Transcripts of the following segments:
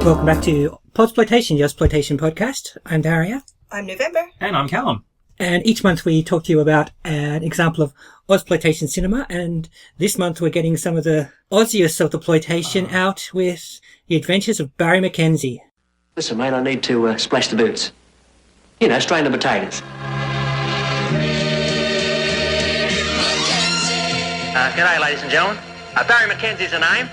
Welcome back to Podsploitation, the Exploitation podcast. I'm Daria. I'm November. And I'm Callum. And each month we talk to you about an example of Ozploitation cinema, and this month we're getting some of the Aussiest of the ploitation out with The Adventures of Barry McKenzie. Listen, mate, I need to splash the boots. You know, strain the potatoes. G'day, ladies and gentlemen. Barry McKenzie's the name.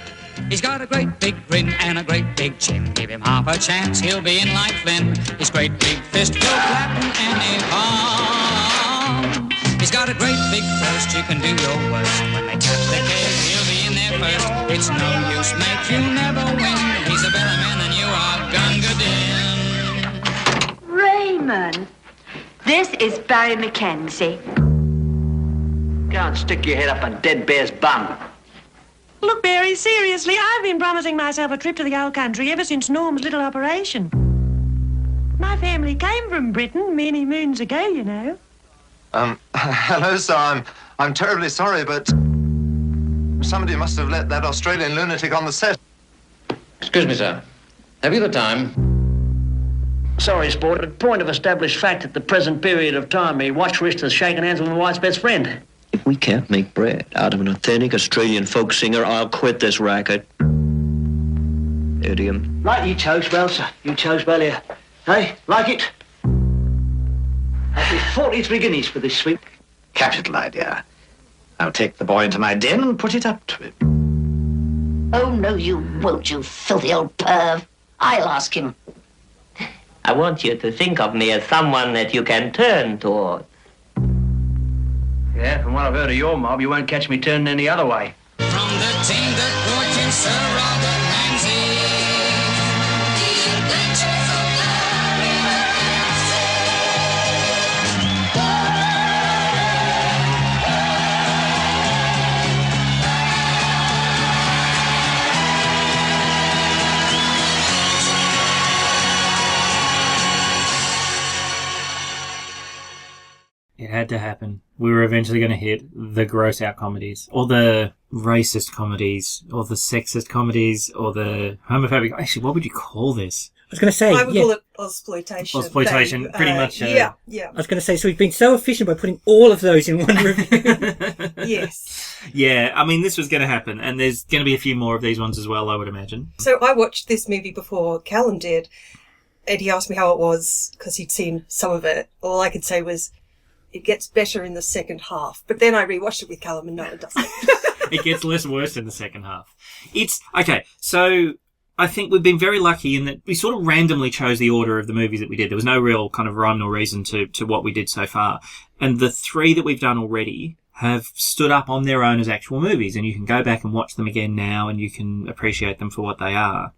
He's got a great big grin and a great big chin. Give him half a chance, he'll be in like Flynn. His great big fist will flatten any palm. He's got a great big thirst, you can do your worst. When they tap the cave, he'll be in there first. It's no use, mate, you never win. He's a better man than you are, Gunga Din. Raymond, this is Barry McKenzie. Go and stick your head up a dead bear's bum. Look, Barry, seriously, I've been promising myself a trip to the old country ever since Norm's little operation. My family came from Britain many moons ago, you know. Hello, sir. I'm terribly sorry, but somebody must have let that Australian lunatic on the set. Excuse me, sir. Have you the time? Sorry, sport, but point of established fact at the present period of time, me watch wrist has shaken hands with my wife's best friend. If we can't make bread out of an authentic Australian folk singer, I'll quit this racket. Idiom. Right, you chose well, sir. You chose well here. Hey, like it? That'll be 43 guineas for this sweep. Capital idea. I'll take the boy into my den and put it up to him. Oh, no, you won't, you filthy old perv. I'll ask him. I want you to think of me as someone that you can turn toward. Yeah, from what I've heard of your mob, you won't catch me turning any other way. From the team that brought you Sir Robert Ramsay. The Adventures of Barry It had to happen. We were eventually going to hit the gross out comedies, or the racist comedies, or the sexist comedies, or the homophobic. Actually, what would you call this? I was going to say, I would call it Ozploitation. Ozploitation, pretty much. Yeah. I was going to say, so we've been so efficient by putting all of those in one review. Yes. Yeah, I mean, this was going to happen, and there's going to be a few more of these ones as well, I would imagine. So I watched this movie before Callum did, and he asked me how it was, because he'd seen some of it. All I could say was, it gets better in the second half. But then I rewatched it with Callum, and no, it doesn't. It gets less worse in the second half. Okay, so I think we've been very lucky in that we sort of randomly chose the order of the movies that we did. There was no real kind of rhyme nor reason to what we did so far. And the three that we've done already have stood up on their own as actual movies, and you can go back and watch them again now, and you can appreciate them for what they are.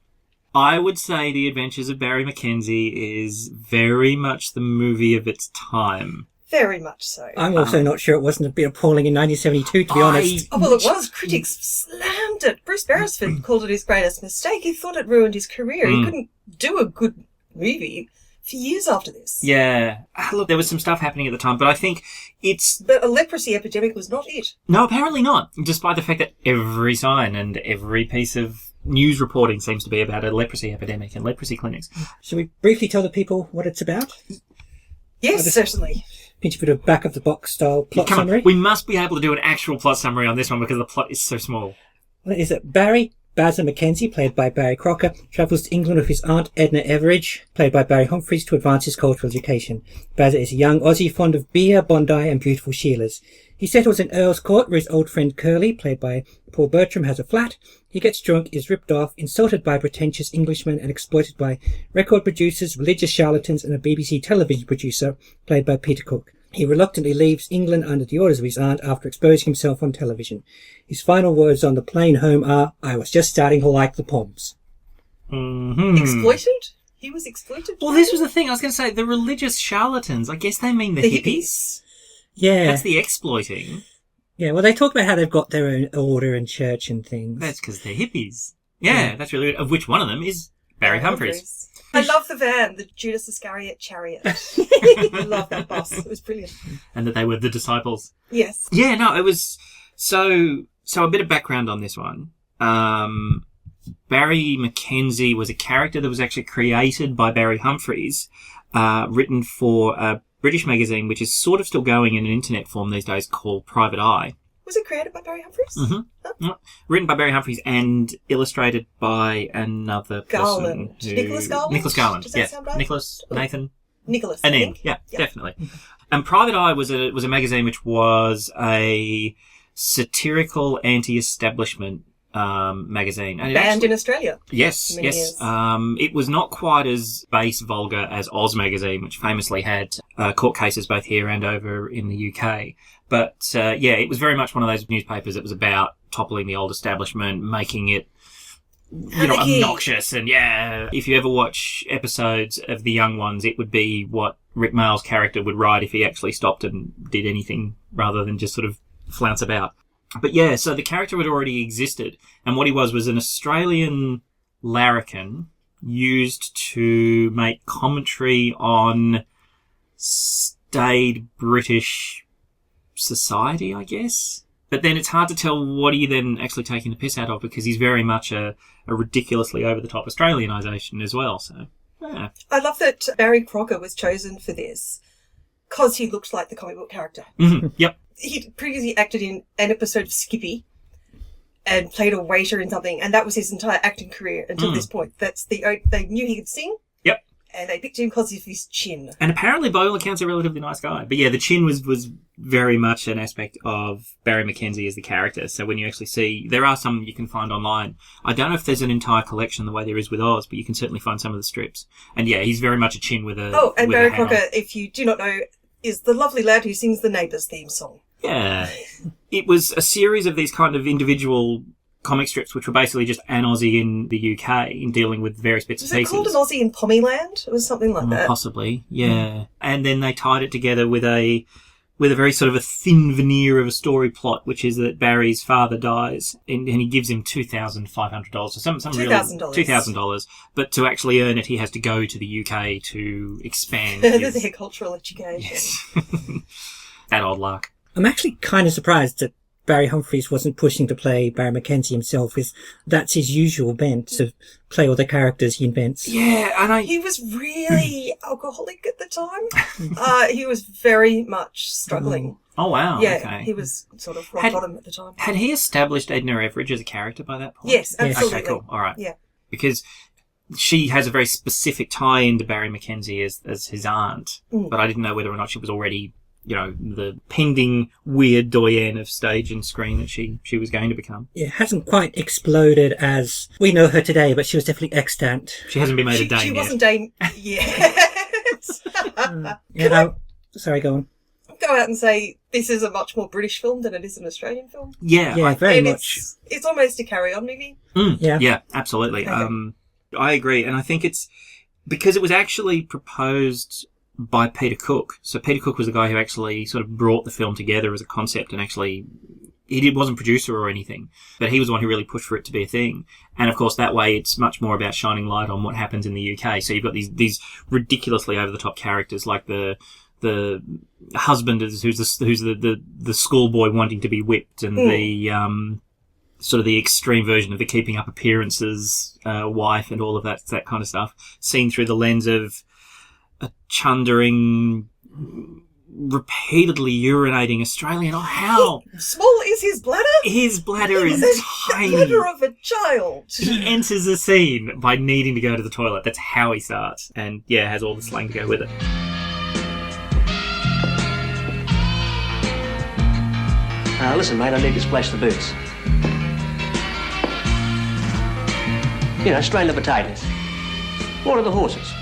I would say The Adventures of Barry McKenzie is very much the movie of its time. Very much so. I'm also not sure it wasn't a bit appalling in 1972, to be honest. Oh, well, it was. Critics slammed it. Bruce Beresford called it his greatest mistake. He thought it ruined his career. He couldn't do a good movie for years after this. Yeah. Look, there was some stuff happening at the time, but I think it's... But a leprosy epidemic was not it. No, apparently not. Despite the fact that every sign and every piece of news reporting seems to be about a leprosy epidemic and leprosy clinics. Shall we briefly tell the people what it's about? Yes, certainly. Pinch a bit of back of the box style plot summary. We must be able to do an actual plot summary on this one because the plot is so small. What is it? Barry Bazza McKenzie, played by Barry Crocker, travels to England with his aunt Edna Everidge, played by Barry Humphries, to advance his cultural education. Bazza is a young Aussie fond of beer, Bondi and beautiful Sheilas. He settles in Earl's Court where his old friend Curly, played by Paul Bertram, has a flat. He gets drunk, is ripped off, insulted by pretentious Englishmen and exploited by record producers, religious charlatans and a BBC television producer, played by Peter Cook. He reluctantly leaves England under the orders of his aunt after exposing himself on television. His final words on the plane home are, "I was just starting to like the Poms." Mm-hmm. Exploited? He was exploited? Well, this was the thing. I was going to say, the religious charlatans, I guess they mean the hippies. Yeah. That's the exploiting. Yeah, well, they talk about how they've got their own order and church and things. That's because they're hippies. Yeah, that's really good. Of which one of them is Barry Humphries. I love the van, the Judas Iscariot chariot. I love that bus. It was brilliant. And that they were the disciples. Yes. Yeah, no, it was... So a bit of background on this one. Barry Mackenzie was a character that was actually created by Barry Humphries, written for a British magazine, which is sort of still going in an internet form these days, called Private Eye. Was it created by Barry Humphries? Mm-hmm. Oh. Written by Barry Humphries and illustrated by another Garland. person. Nicholas Garland? Nicholas Garland, Does that sound right? Nicholas, Nathan? Nicholas. An I N, think. yeah, definitely. And Private Eye was a magazine which was a satirical anti-establishment magazine. And Banned in Australia. Yes, Many yes. years. It was not quite as base vulgar as Oz magazine, which famously had court cases both here and over in the UK. But it was very much one of those newspapers that was about toppling the old establishment, making it obnoxious. And if you ever watch episodes of The Young Ones, it would be what Rick Mayall's character would write if he actually stopped and did anything rather than just sort of flounce about. But so the character had already existed, and what he was an Australian larrikin used to make commentary on staid British society, I guess. But then it's hard to tell what he then actually taking the piss out of, because he's very much a ridiculously over-the-top Australianisation as well, so, yeah. I love that Barry Crocker was chosen for this because he looked like the comic book character. Mm-hmm. Yep. He previously acted in an episode of Skippy and played a waiter in something, and that was his entire acting career until this point. They knew he could sing. Yep. And they picked him because of his chin. And apparently, by all accounts, a relatively nice guy. But the chin was very much an aspect of Barry Mackenzie as the character. So when you actually see, there are some you can find online. I don't know if there's an entire collection the way there is with Oz, but you can certainly find some of the strips. And he's very much a chin with a Oh, and with Barry a hat on. Crocker, if you do not know, is the lovely lad who sings the Neighbours theme song. Yeah. It was a series of these kind of individual comic strips which were basically just an Aussie in the UK in dealing with various bits Was and it pieces. called an Aussie in Pommyland? It was something like that. Possibly, yeah. And then they tied it together with a very sort of a thin veneer of a story plot, which is that Barry's father dies and he gives him $2,500 or some $2,000. $2,000. But to actually earn it, he has to go to the UK to expand Their cultural education. Yes. That old lark. I'm actually kind of surprised that Barry Humphries wasn't pushing to play Barry Mackenzie himself. That's his usual bent, to play all the characters he invents. Yeah, and he was really alcoholic at the time. He was very much struggling. Oh, wow. Yeah, okay. he was sort of rock bottom at the time. Had he established Edna Everage as a character by that point? Yes, absolutely. Okay, cool. All right. Yeah. Because she has a very specific tie-in to Barry Mackenzie as his aunt, but I didn't know whether or not she was already, the pending weird doyenne of stage and screen that she was going to become. It hasn't quite exploded as we know her today, but she was definitely extant. She hasn't been made a Dame She yet. wasn't Dame yet. Sorry, go on. Go out and say this is a much more British film than it is an Australian film. Yeah, very much. It's almost a carry-on movie. Yeah, absolutely. Okay. I agree, and I think it's because it was actually proposed by Peter Cook. So Peter Cook was the guy who actually sort of brought the film together as a concept, and actually wasn't producer or anything, but he was the one who really pushed for it to be a thing. And of course, that way it's much more about shining light on what happens in the UK. So you've got these ridiculously over the top characters like the husband who's the schoolboy wanting to be whipped, and the sort of the extreme version of the keeping up appearances wife, and all of that kind of stuff, seen through the lens of a chundering, repeatedly urinating Australian. Oh, how small is his bladder? His bladder is tiny. The bladder of a child. He enters the scene by needing to go to the toilet. That's how he starts, and has all the slang to go with it. Listen, mate, I need to splash the boots. Strain the potatoes. Water the horses.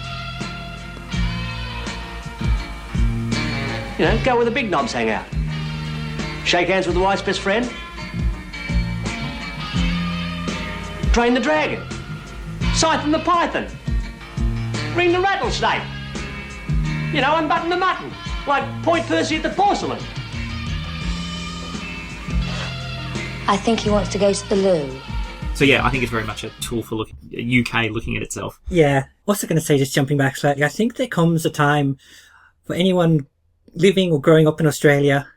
Go where the big knobs hang out. Shake hands with the wife's best friend. Train the dragon. Siphon the python. Ring the rattlesnake. Unbutton the mutton. Like Point Percy at the porcelain. I think he wants to go to the loo. So I think it's very much a tool for UK looking at itself. Yeah. Also going to say, just jumping back slightly, I think there comes a time for anyone living or growing up in Australia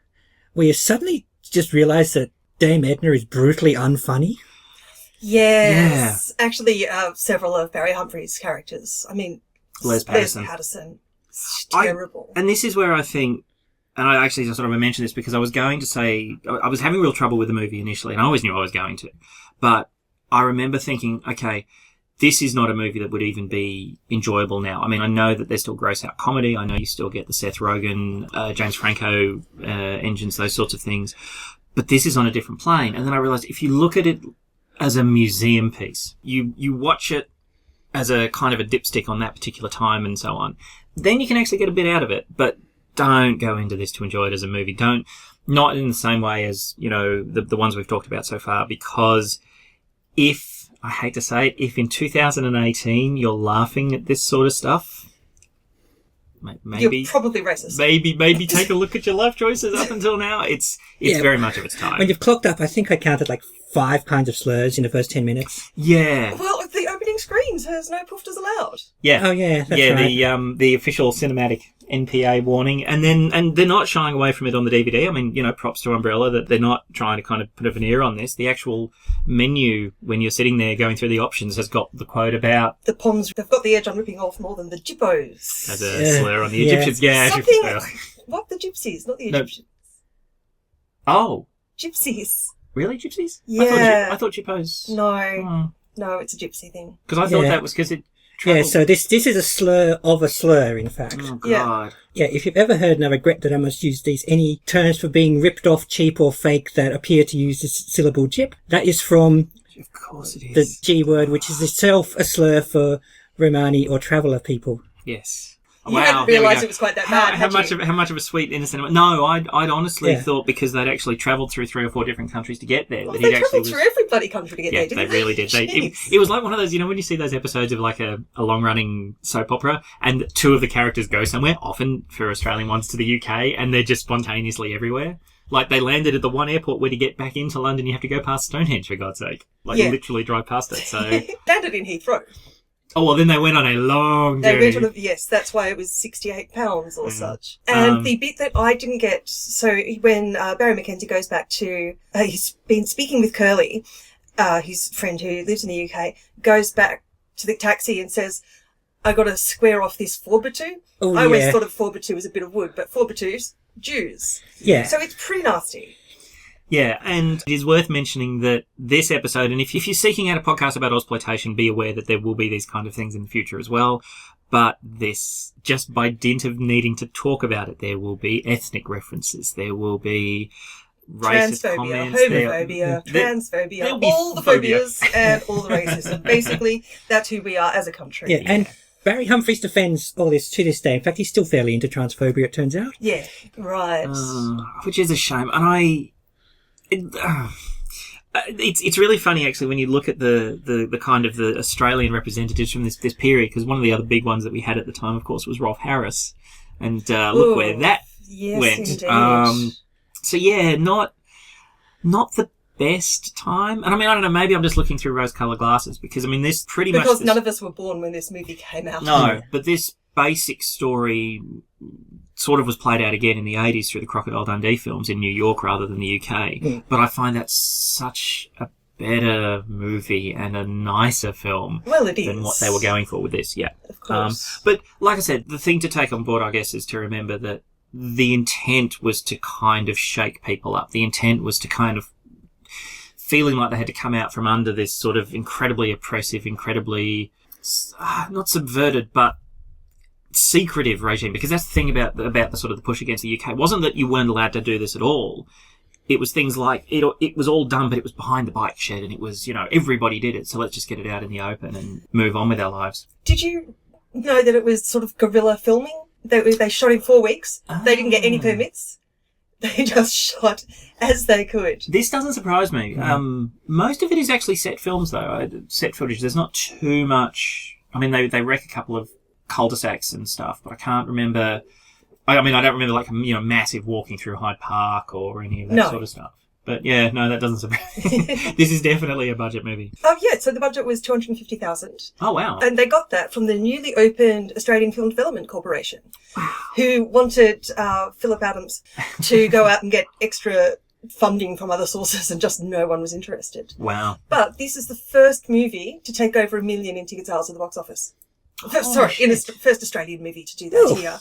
where you suddenly just realise that Dame Edna is brutally unfunny. Yes. Actually, several of Barry Humphries' characters. I mean, Les Patterson. It's terrible. And this is where I think, and I actually just sort of mentioned this because I was going to say, I was having real trouble with the movie initially, and I always knew I was going to. But I remember thinking, okay, this is not a movie that would even be enjoyable now. I mean, I know that there's still gross out comedy. I know you still get the Seth Rogen, James Franco engines, those sorts of things. But this is on a different plane. And then I realized if you look at it as a museum piece, you watch it as a kind of a dipstick on that particular time and so on, then you can actually get a bit out of it. But don't go into this to enjoy it as a movie. Not in the same way as, you know, the ones we've talked about so far, because I hate to say it, if in 2018 you're laughing at this sort of stuff, maybe you're probably racist. Maybe take a look at your life choices up until now. It's very much of its time. When you've clocked up, I think I counted like 5 kinds of slurs in the first 10 minutes. Yeah. Well, the opening screen says no poofters allowed. Yeah. Oh yeah, that's right. The official cinematic NPA warning, and they're not shying away from it on the DVD. I mean, you know, props to Umbrella that they're not trying to kind of put a veneer on this. The actual menu, when you're sitting there going through the options, has got the quote about the Poms. They've got the edge on ripping off more than the Jippos. As a slur on the Egyptians. Yeah. What, the Gypsies, not the Egyptians. Oh. Gypsies. Really, Gypsies? Yeah. I thought Jippos. No, it's a Gypsy thing. Because I thought that was because it. Yeah, so this is a slur of a slur, in fact. Oh, God. Yeah, if you've ever heard, and I regret that I must use these, any terms for being ripped off, cheap, or fake that appear to use the syllable jip, that is from of course it is. The G word, which is itself a slur for Romani or traveller people. Yes. You hadn't realised it was quite that bad. How much of a sweet innocent? No, I'd honestly thought because they'd actually travelled through 3 or 4 different countries to get there. Well, that they actually travelled through every bloody country to get there. Yeah, they really did. It was like one of those, you know, when you see those episodes of like a long running soap opera, and 2 of the characters go somewhere, often for Australian ones to the UK, and they're just spontaneously everywhere. Like they landed at the one airport where to get back into London, you have to go past Stonehenge, for God's sake. Like literally drive past it. So landed in Heathrow. Oh, well, then they went on a long journey. Yes, that's why it was £68 or such. And the bit that I didn't get, so when Barry McKenzie goes back to, he's been speaking with Curly, his friend who lives in the UK, goes back to the taxi and says, I got to square off this Forbitu. Oh, I always thought of Forbitu as a bit of wood, but Forbitu's Jews. Yeah. So it's pretty nasty. Yeah, and it is worth mentioning that this episode, and if you're seeking out a podcast about Ozploitation, be aware that there will be these kind of things in the future as well. But this, just by dint of needing to talk about it, there will be ethnic references. There will be racist comments. Homophobia, transphobia, all the phobias and all the racism. Basically, that's who we are as a country. Yeah, and Barry Humphries defends all this to this day. In fact, he's still fairly into transphobia, it turns out. Yeah, right. Which is a shame. And it's really funny actually when you look at the kind of the Australian representatives from this period, because one of the other big ones that we had at the time, of course, was Rolf Harris, and look where that went. Indeed. So yeah, not the best time. And I mean, I don't know, maybe I'm just looking through rose-coloured glasses because I mean, this pretty much because none of us were born when this movie came out. No, but this basic story sort of was played out again in the 80s through the Crocodile Dundee films in New York rather than the UK. But I find that such a better movie and a nicer film than what they were going for with this. Yeah, of course. But like I said, the thing to take on board, I guess, is to remember that the intent was to kind of shake people up. The intent was to kind of feeling like they had to come out from under this sort of incredibly oppressive, incredibly not subverted, but secretive regime, because that's the thing about the sort of the push against the UK. It wasn't that you weren't allowed to do this at all. It was things like it was all done, but it was behind the bike shed, and it was, you know, everybody did it, so let's just get it out in the open and move on with our lives. Did you know that it was sort of guerrilla filming? They shot in 4 weeks. They didn't get any permits. They just shot as they could. This doesn't surprise me. Most of it is actually set films, though. Set footage. There's not too much. I mean, they wreck a couple of cul-de-sacs and stuff, but I can't remember. I mean, I don't remember like, you know, massive walking through Hyde Park or any of that sort of stuff. But yeah, no, that doesn't surprise me. This is definitely a budget movie. Oh yeah, so the budget was $250,000. Oh wow! And they got that from the newly opened Australian Film Development Corporation, who wanted Phillip Adams to go out and get extra funding from other sources and just no one was interested. Wow. But this is the first movie to take over 1 million in ticket sales at the box office. First Australian movie to do that here.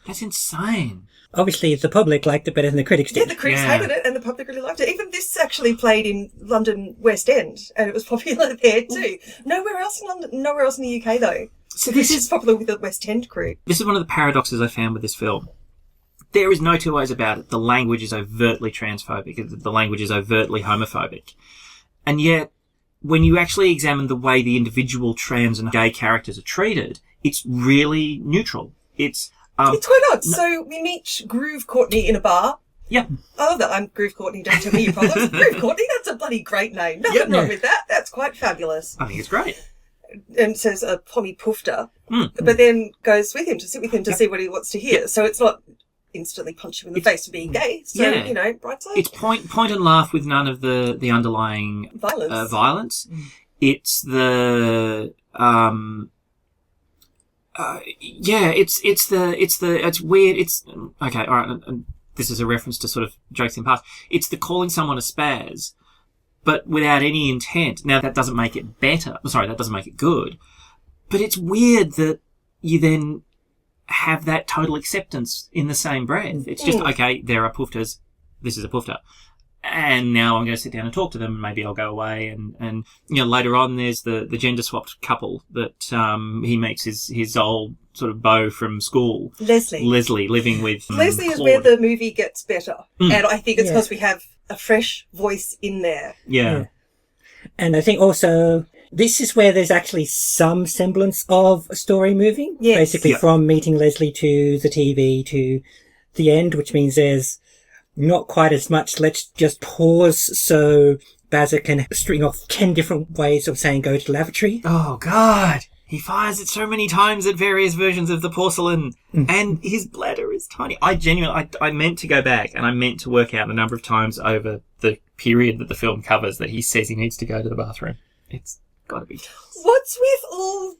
That's insane. Obviously, the public liked it better than the critics did. Yeah, the critics hated it and the public really liked it. Even this actually played in London West End and it was popular there too. Nowhere else in London, nowhere else in the UK though. So this is popular with the West End crew. This is one of the paradoxes I found with this film. There is no two ways about it. The language is overtly transphobic. The language is overtly homophobic. And yet, when you actually examine the way the individual trans and gay characters are treated, it's really neutral. It's quite odd. So we meet Groove Courtney in a bar. Yeah. I love that. I'm Groove Courtney, don't tell me your problems. Groove Courtney, that's a bloody great name. Nothing wrong with that. That's quite fabulous. I think it's great. And says Pommy Poofter, but then goes with him to sit with him to see what he wants to hear. So it's not instantly punch him in the face for being gay. So, bright side. It's point and laugh with none of the underlying violence. It's the it's weird. It's okay. All right. And this is a reference to sort of jokes in past. It's the calling someone a spaz, but without any intent. Now that doesn't make it better. Sorry, that doesn't make it good. But it's weird that you then have that total acceptance in the same breath. It's just, okay, there are poofters. This is a poofter. And now I'm going to sit down and talk to them and maybe I'll go away. And later on there's the gender swapped couple that, he meets his old sort of beau from school. Leslie living with, Leslie is Claude. where the movie gets better. And I think it's because we have a fresh voice in there. Yeah. And I think also, this is where there's actually some semblance of a story moving. Yes. Basically from meeting Leslie to the TV to the end, which means there's not quite as much. Let's just pause so Bazza can string off 10 different ways of saying go to the lavatory. Oh, God. He fires it so many times at various versions of the porcelain, and his bladder is tiny. I meant to go back and I meant to work out the number of times over the period that the film covers that he says he needs to go to the bathroom. It's gotta be. What's with all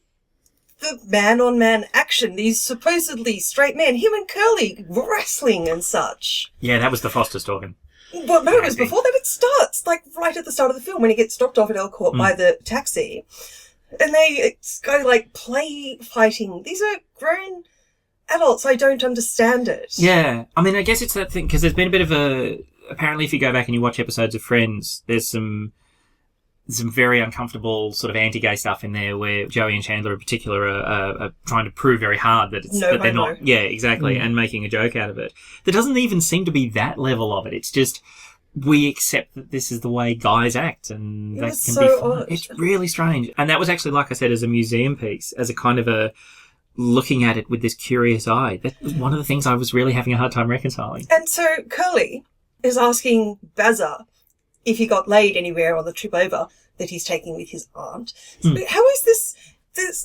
the man-on-man action? These supposedly straight men, him and Curly wrestling and such. Yeah, that was the Fosters talking. Well, no, it was before that. It starts, like, right at the start of the film when he gets dropped off at Elcourt by the taxi. And they go, like, play fighting. These are grown adults. I don't understand it. Yeah. I mean, I guess it's that thing, because there's been a bit of apparently if you go back and you watch episodes of Friends, there's some very uncomfortable sort of anti-gay stuff in there where Joey and Chandler in particular are trying to prove very hard that that they're not. Yeah, exactly. And making a joke out of it. There doesn't even seem to be that level of it. It's just, we accept that this is the way guys act, and that can be fun. It's really strange. And that was actually, like I said, as a museum piece, as a kind of a looking at it with this curious eye. That was one of the things I was really having a hard time reconciling. And so Curly is asking Bazza if he got laid anywhere on the trip over that he's taking with his aunt. So how is this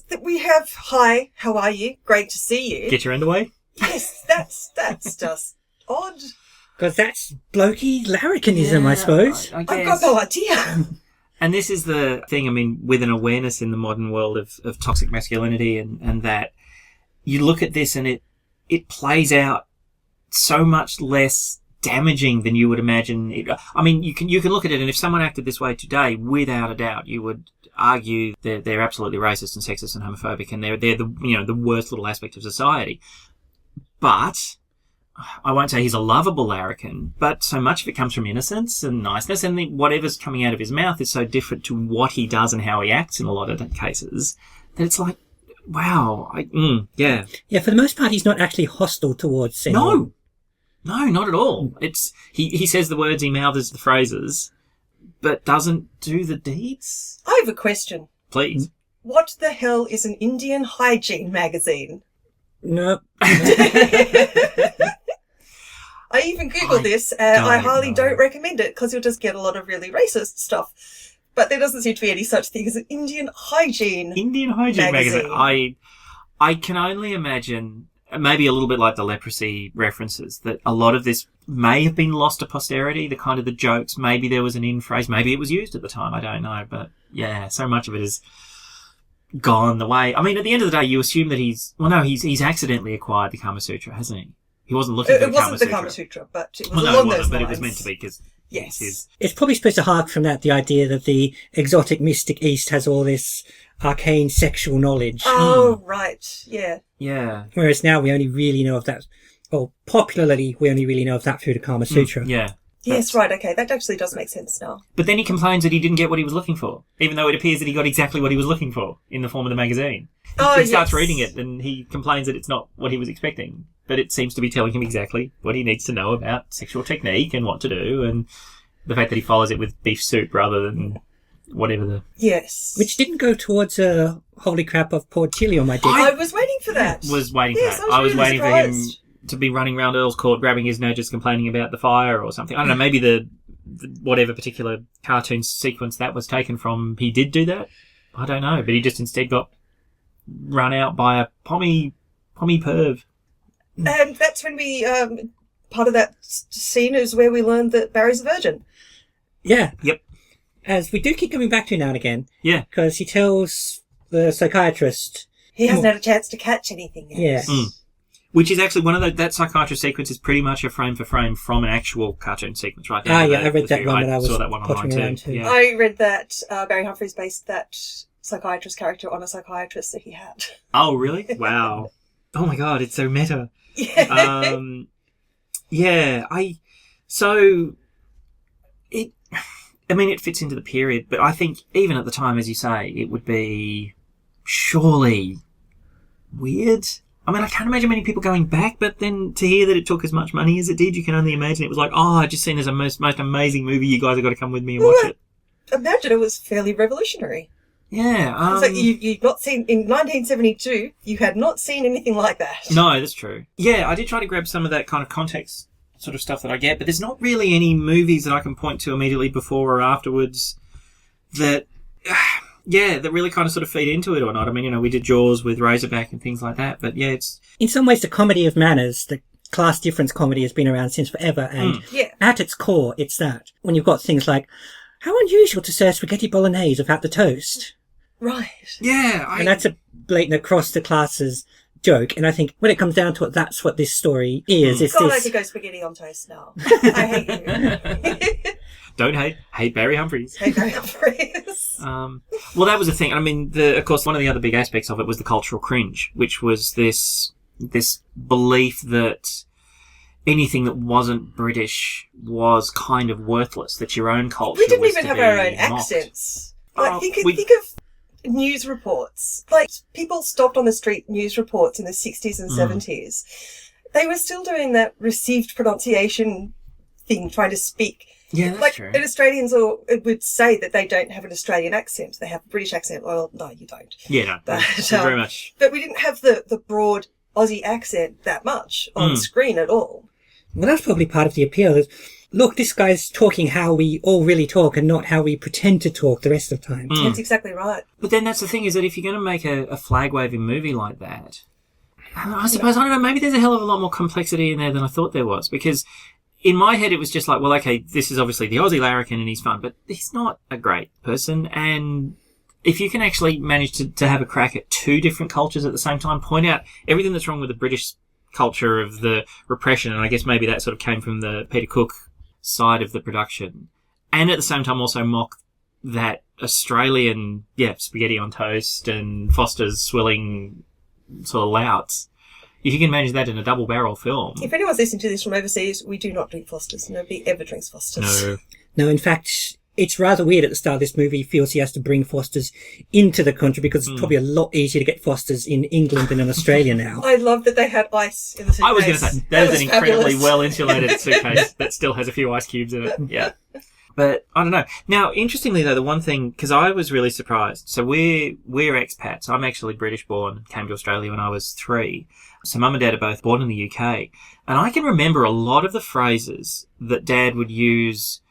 that we have, hi, how are you? Great to see you. Get your end away? Yes, that's just odd. Because that's blokey larrikinism, I suppose. I've got no idea. And this is the thing, I mean, with an awareness in the modern world of toxic masculinity and that you look at this and it plays out so much less damaging than you would imagine. I mean, you can look at it, and if someone acted this way today, without a doubt, you would argue they're absolutely racist and sexist and homophobic, and they're the worst little aspect of society. But I won't say he's a lovable larrikin, but so much of it comes from innocence and niceness, and whatever's coming out of his mouth is so different to what he does and how he acts in a lot of cases that it's like, wow, yeah. Yeah, for the most part, he's not actually hostile towards anyone. No, not at all. It's he says the words, he mouths the phrases, but doesn't do the deeds. I have a question. Please. What the hell is an Indian hygiene magazine? No. I even Googled this, and I highly don't recommend it because you'll just get a lot of really racist stuff. But there doesn't seem to be any such thing as an Indian hygiene magazine. I can only imagine, maybe a little bit like the leprosy references, that a lot of this may have been lost to posterity, the kind of the jokes. Maybe there was an in phrase, maybe it was used at the time, I don't know. But yeah, so much of it is gone the way. I mean, at the end of the day, you assume that he's accidentally acquired the Kama Sutra, hasn't he? He wasn't looking for the Kama Sutra. It wasn't the Kama Sutra, but it was along those lines. But it was meant to be, because Yes. It's probably supposed to hark from that, the idea that the exotic mystic East has all this arcane sexual knowledge. Oh, right. Yeah. Yeah. Whereas now we only really know of that, or popularly we only really know of that through the Kama Sutra. Yeah. Yes, right. Okay. That actually does make sense now. But then he complains that he didn't get what he was looking for, even though it appears that he got exactly what he was looking for in the form of the magazine. Oh, He starts yes. reading it and he complains that it's not what he was expecting. But it seems to be telling him exactly what he needs to know about sexual technique and what to do, and the fact that he follows it with beef soup rather than whatever the... Yes. Which didn't go towards holy crap, I've poured chili on my dick. I was waiting for that. was waiting Yes, for that. I was really waiting for him surprised. to be running around Earl's Court, grabbing his nose, just complaining about the fire or something. I don't know, maybe the whatever particular cartoon sequence that was taken from, he did do that. I don't know, but he just instead got run out by a pommy perv. And that's when we, part of that scene is where we learned that Barry's a virgin. Yeah. Yep. As we do keep coming back to now and again. Yeah. Because he tells the psychiatrist... He hasn't had a chance to catch anything yet. Yeah. Which is actually one of that psychiatrist sequence is pretty much a frame for frame from an actual cartoon sequence right there. I read that one when I was saw that one online pottering around too. Yeah. I read that Barry Humphries based that psychiatrist character on a psychiatrist that he had. Oh, really? Wow. Oh my god, it's so meta. Yeah. It fits into the period, but I think even at the time, as you say, it would be surely weird. I mean, I can't imagine many people going back, but then to hear that it took as much money as it did, you can only imagine it was like, oh, I just seen there's a most amazing movie, you guys have got to come with me and watch it. Imagine it was fairly revolutionary. Yeah. So you'd not seen, in 1972, you had not seen anything like that. No, that's true. Yeah, I did try to grab some of that kind of context sort of stuff that I get, but there's not really any movies that I can point to immediately before or afterwards that, that really kind of sort of feed into it or not. I mean, we did Jaws with Razorback and things like that, but yeah, it's... In some ways, the comedy of manners, the class difference comedy has been around since forever, and at its core, it's that. When you've got things like, how unusual to serve spaghetti bolognese without the toast. Right. Yeah. And that's a blatant across the classes joke, and I think when it comes down to it, that's what this story is. It's God, this... I could go spaghetti on toast now. I hate you. Don't hate Barry Humphries. Hate Barry Humphries. Well, that was the thing. I mean, of course, one of the other big aspects of it was the cultural cringe, which was this belief that anything that wasn't British was kind of worthless, that your own culture We didn't was even to have be our own mocked. accents. Like, think of news reports. Like, people stopped on the street news reports in the 60s and 70s. They were still doing that received pronunciation thing, trying to speak. Yeah, that's like, true. And Australians would say that they don't have an Australian accent. They have a British accent. Well, no, you don't. Yeah, no. But, very much. But we didn't have the broad Aussie accent that much on screen at all. Well, that's probably part of the appeal. Is, look, this guy's talking how we all really talk and not how we pretend to talk the rest of the time. That's exactly right. But then that's the thing, is that if you're going to make a flag-waving movie like that, I suppose, I don't know, maybe there's a hell of a lot more complexity in there than I thought there was, because in my head it was just like, well, okay, this is obviously the Aussie larrikin and he's fun, but he's not a great person, and if you can actually manage to have a crack at two different cultures at the same time, point out everything that's wrong with the British culture of the repression, and I guess maybe that sort of came from the Peter Cook side of the production, and at the same time also mock that Australian, spaghetti on toast and Foster's swilling sort of louts. If you can manage that in a double barrel film. If anyone's listening to this from overseas, we do not drink Fosters. Nobody ever drinks Fosters. No, in fact, it's rather weird at the start of this movie. He feels he has to bring Fosters into the country because it's probably a lot easier to get Fosters in England than in Australia now. I love that they had ice in the suitcase. I was going to say, that is an incredibly fabulous. well-insulated suitcase that still has a few ice cubes in it. Yeah. But I don't know. Now, interestingly though, the one thing, because I was really surprised. So we're expats. I'm actually British born, came to Australia when I was 3. So mum and dad are both born in the UK. And I can remember a lot of the phrases that dad would use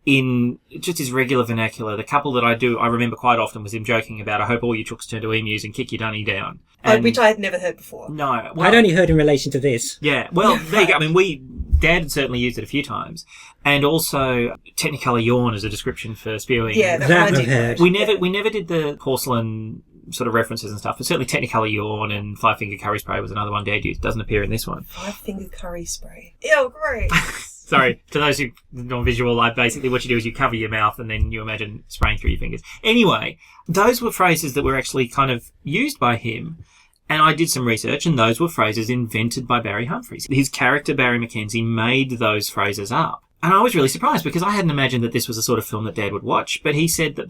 in just his regular vernacular. The couple that I remember quite often was him joking about, I hope all your chooks turn to emus and kick your dunny down. And which I had never heard before. No. Well, I'd only heard in relation to this. Yeah, well, there you go. I mean, Dad had certainly used it a few times. And also, Technicolor yawn as a description for spewing. Yeah, that I've heard. We never did the porcelain sort of references and stuff, but certainly Technicolor yawn and Five Finger Curry Spray was another one Dad used. Doesn't appear in this one. 5 Finger Curry Spray. Ew, gross. Sorry, to those who are non-visual, basically what you do is you cover your mouth and then you imagine spraying through your fingers. Anyway, those were phrases that were actually kind of used by him. And I did some research, and those were phrases invented by Barry Humphries. His character, Barry Mackenzie, made those phrases up. And I was really surprised because I hadn't imagined that this was the sort of film that Dad would watch. But he said that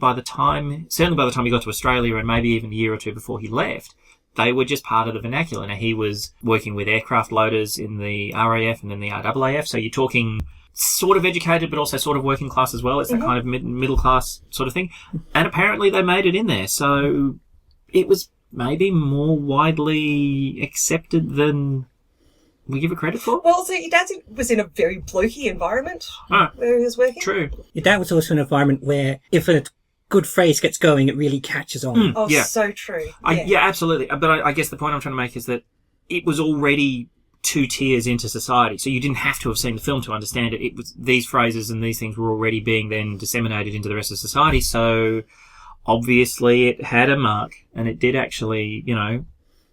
certainly by the time he got to Australia and maybe even a year or two before he left, they were just part of the vernacular. Now, he was working with aircraft loaders in the RAF and then the RAAF. So you're talking sort of educated, but also sort of working class as well. It's that kind of middle class sort of thing. And apparently they made it in there. So it was maybe more widely accepted than we give it credit for. Well, so your dad was in a very blokey environment where he was working. True. Your dad was also in an environment where if a good phrase gets going, it really catches on. So true. Yeah, absolutely. But I guess the point I'm trying to make is that it was already 2 tiers into society, so you didn't have to have seen the film to understand it. It was these phrases and these things were already being then disseminated into the rest of society, so obviously it had a mark, and it did actually,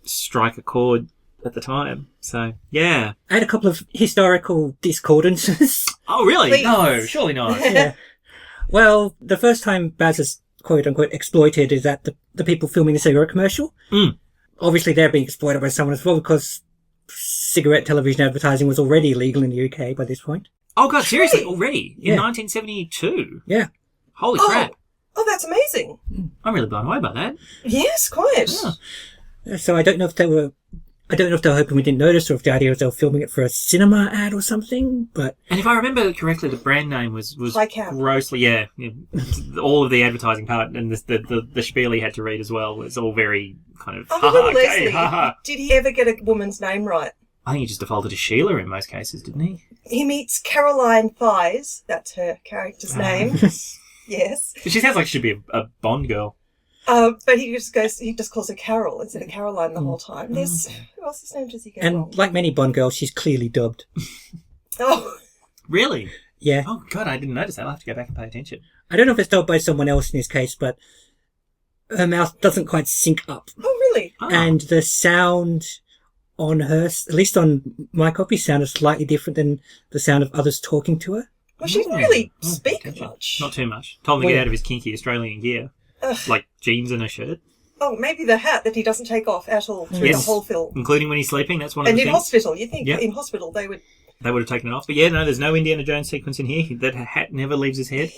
strike a chord at the time. So, yeah. I had a couple of historical discordances. Oh, really? Please. No, surely not. Yeah. Well, the first time Baz is quote-unquote exploited is at the people filming the cigarette commercial. Obviously, they're being exploited by someone as well because cigarette television advertising was already illegal in the UK by this point. Oh, God, seriously? Already? In 1972? Yeah. Holy crap. Oh, that's amazing. I'm really blown away by that. Yes, quite. Yeah. So I don't know if they were hoping we didn't notice or if the idea was they were filming it for a cinema ad or something, but... And if I remember correctly, the brand name was High-Cap. grossly, all of the advertising part and the spiel he had to read as well was all very kind of, Leslie, did he ever get a woman's name right? I think he just defaulted to Sheila in most cases, didn't he? He meets Caroline Thies, that's her character's name. Yes. She sounds like she should be a Bond girl. But he just calls her Carol instead of Caroline the whole time. Who else's name does he get wrong? And like many Bond girls, she's clearly dubbed. Oh. Really? Yeah. Oh, God, I didn't notice that. I'll have to go back and pay attention. I don't know if it's dubbed by someone else in this case, but her mouth doesn't quite sync up. Oh, really? Oh. And the sound on her, at least on my copy, sounded slightly different than the sound of others talking to her. Well, she didn't really speak much. Not too much. Told him to get out of his kinky Australian gear. Like jeans and a shirt. Oh, maybe the hat that he doesn't take off at all through the whole film. Including when he's sleeping, that's one of the things. And in hospital, you think in hospital they would have taken it off. But yeah, no, there's no Indiana Jones sequence in here. That hat never leaves his head.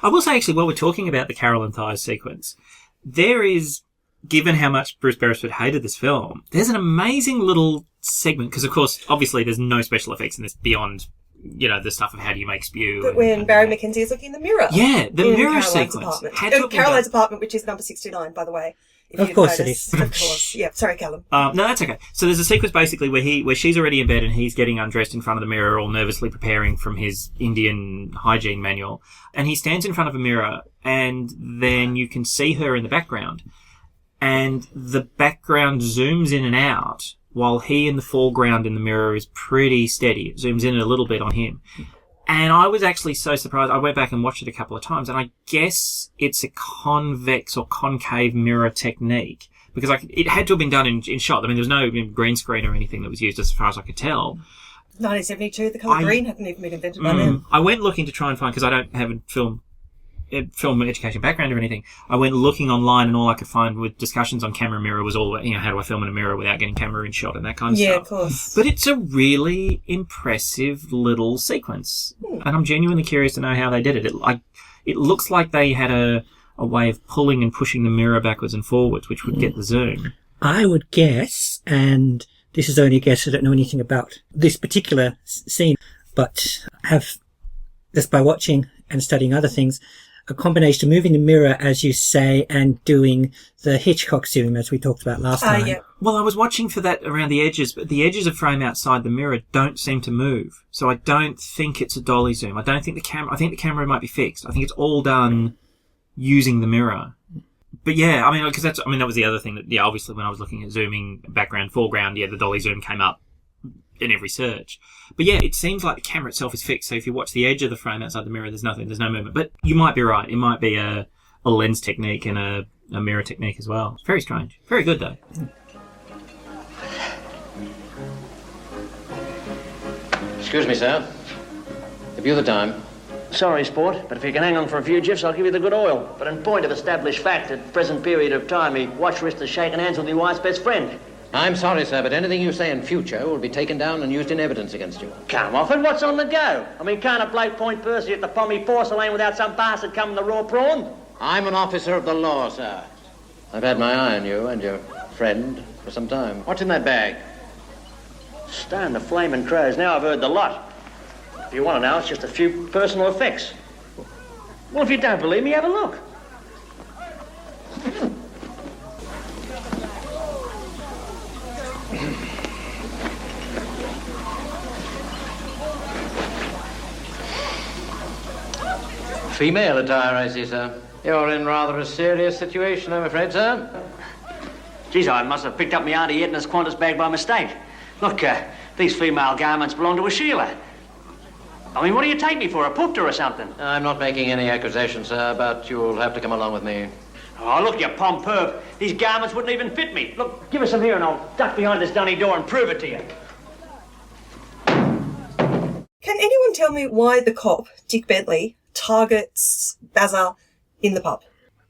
I will say, actually, while we're talking about the Caroline Thies sequence, there is, given how much Bruce Beresford hated this film, there's an amazing little segment, because of course, obviously there's no special effects in this beyond, the stuff of how do you make spew. But when Barry Mackenzie is looking in the mirror. Yeah, the mirror Caroline's sequence. apartment. Caroline's apartment, which is number 69, by the way. Of course it is. Of course. Yeah, sorry, Callum. No, that's okay. So there's a sequence basically where she's already in bed and he's getting undressed in front of the mirror, all nervously preparing from his Indian hygiene manual. And he stands in front of a mirror and then you can see her in the background. And the background zooms in and out while he in the foreground in the mirror is pretty steady. It zooms in a little bit on him. And I was actually so surprised. I went back and watched it a couple of times, and I guess it's a convex or concave mirror technique because it had to have been done in shot. I mean, there was no green screen or anything that was used as far as I could tell. 1972, the colour green hadn't even been invented by then. I went looking to try and find, because I don't have a film education background or anything. I went looking online and all I could find with discussions on camera mirror was all about, how do I film in a mirror without getting camera in shot and that kind of stuff. Yeah, of course. But it's a really impressive little sequence. And I'm genuinely curious to know how they did it. It looks like they had a way of pulling and pushing the mirror backwards and forwards, which would get the zoom. I would guess, and this is only a guess, I don't know anything about this particular scene, but have, just by watching and studying other things, a combination of moving the mirror, as you say, and doing the Hitchcock zoom, as we talked about last time. Yeah. Well, I was watching for that around the edges, but the edges of frame outside the mirror don't seem to move. So I don't think it's a dolly zoom. I think the camera might be fixed. I think it's all done using the mirror. But yeah, because that was the other thing that, obviously when I was looking at zooming background, foreground, the dolly zoom came up in every search. But yeah, it seems like the camera itself is fixed. So if you watch the edge of the frame outside the mirror, there's no movement. But you might be right. It might be a lens technique and a mirror technique as well. It's very strange. Very good though. Excuse me, sir. Have you the time? Sorry, sport, but if you can hang on for a few jiffs, I'll give you the good oil. But in point of established fact, at present period of time, me watch wrist is shaking hands with me wife's best friend. I'm sorry, sir, but anything you say in future will be taken down and used in evidence against you. Come off it, what's on the go? I mean, can't a bloke point Percy at the Pommy porcelain without some bastard coming the raw prawn? I'm an officer of the law, sir. I've had my eye on you and your friend for some time. What's in that bag? Stone the flaming crows, now I've heard the lot. If you want to know, it's just a few personal effects. Well, if you don't believe me, have a look. Female attire, I see, sir. You're in rather a serious situation, I'm afraid, sir. Geez, I must have picked up my Auntie Edna's Qantas bag by mistake. Look, these female garments belong to a Sheila. I mean, what do you take me for, a poopter or something? I'm not making any accusations, sir, but you'll have to come along with me. Oh, look, you pom perv. These garments wouldn't even fit me. Look, give us some here and I'll duck behind this dunny door and prove it to you. Can anyone tell me why the cop, Dick Bentley, targets Bazza in the pub?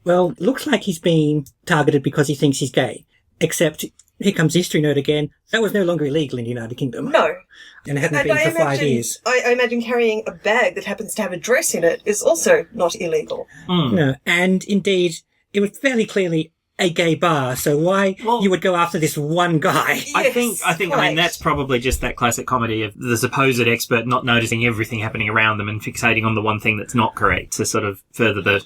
Well, looks like he's being targeted because he thinks he's gay. Except, here comes the history note again, that was no longer illegal in the United Kingdom. No. And it hadn't been for 5 years. I imagine carrying a bag that happens to have a dress in it is also not illegal. No, and indeed, it was fairly clearly a gay bar, so why you would go after this one guy? I think, I mean, that's probably just that classic comedy of the supposed expert not noticing everything happening around them and fixating on the one thing that's not correct to sort of further the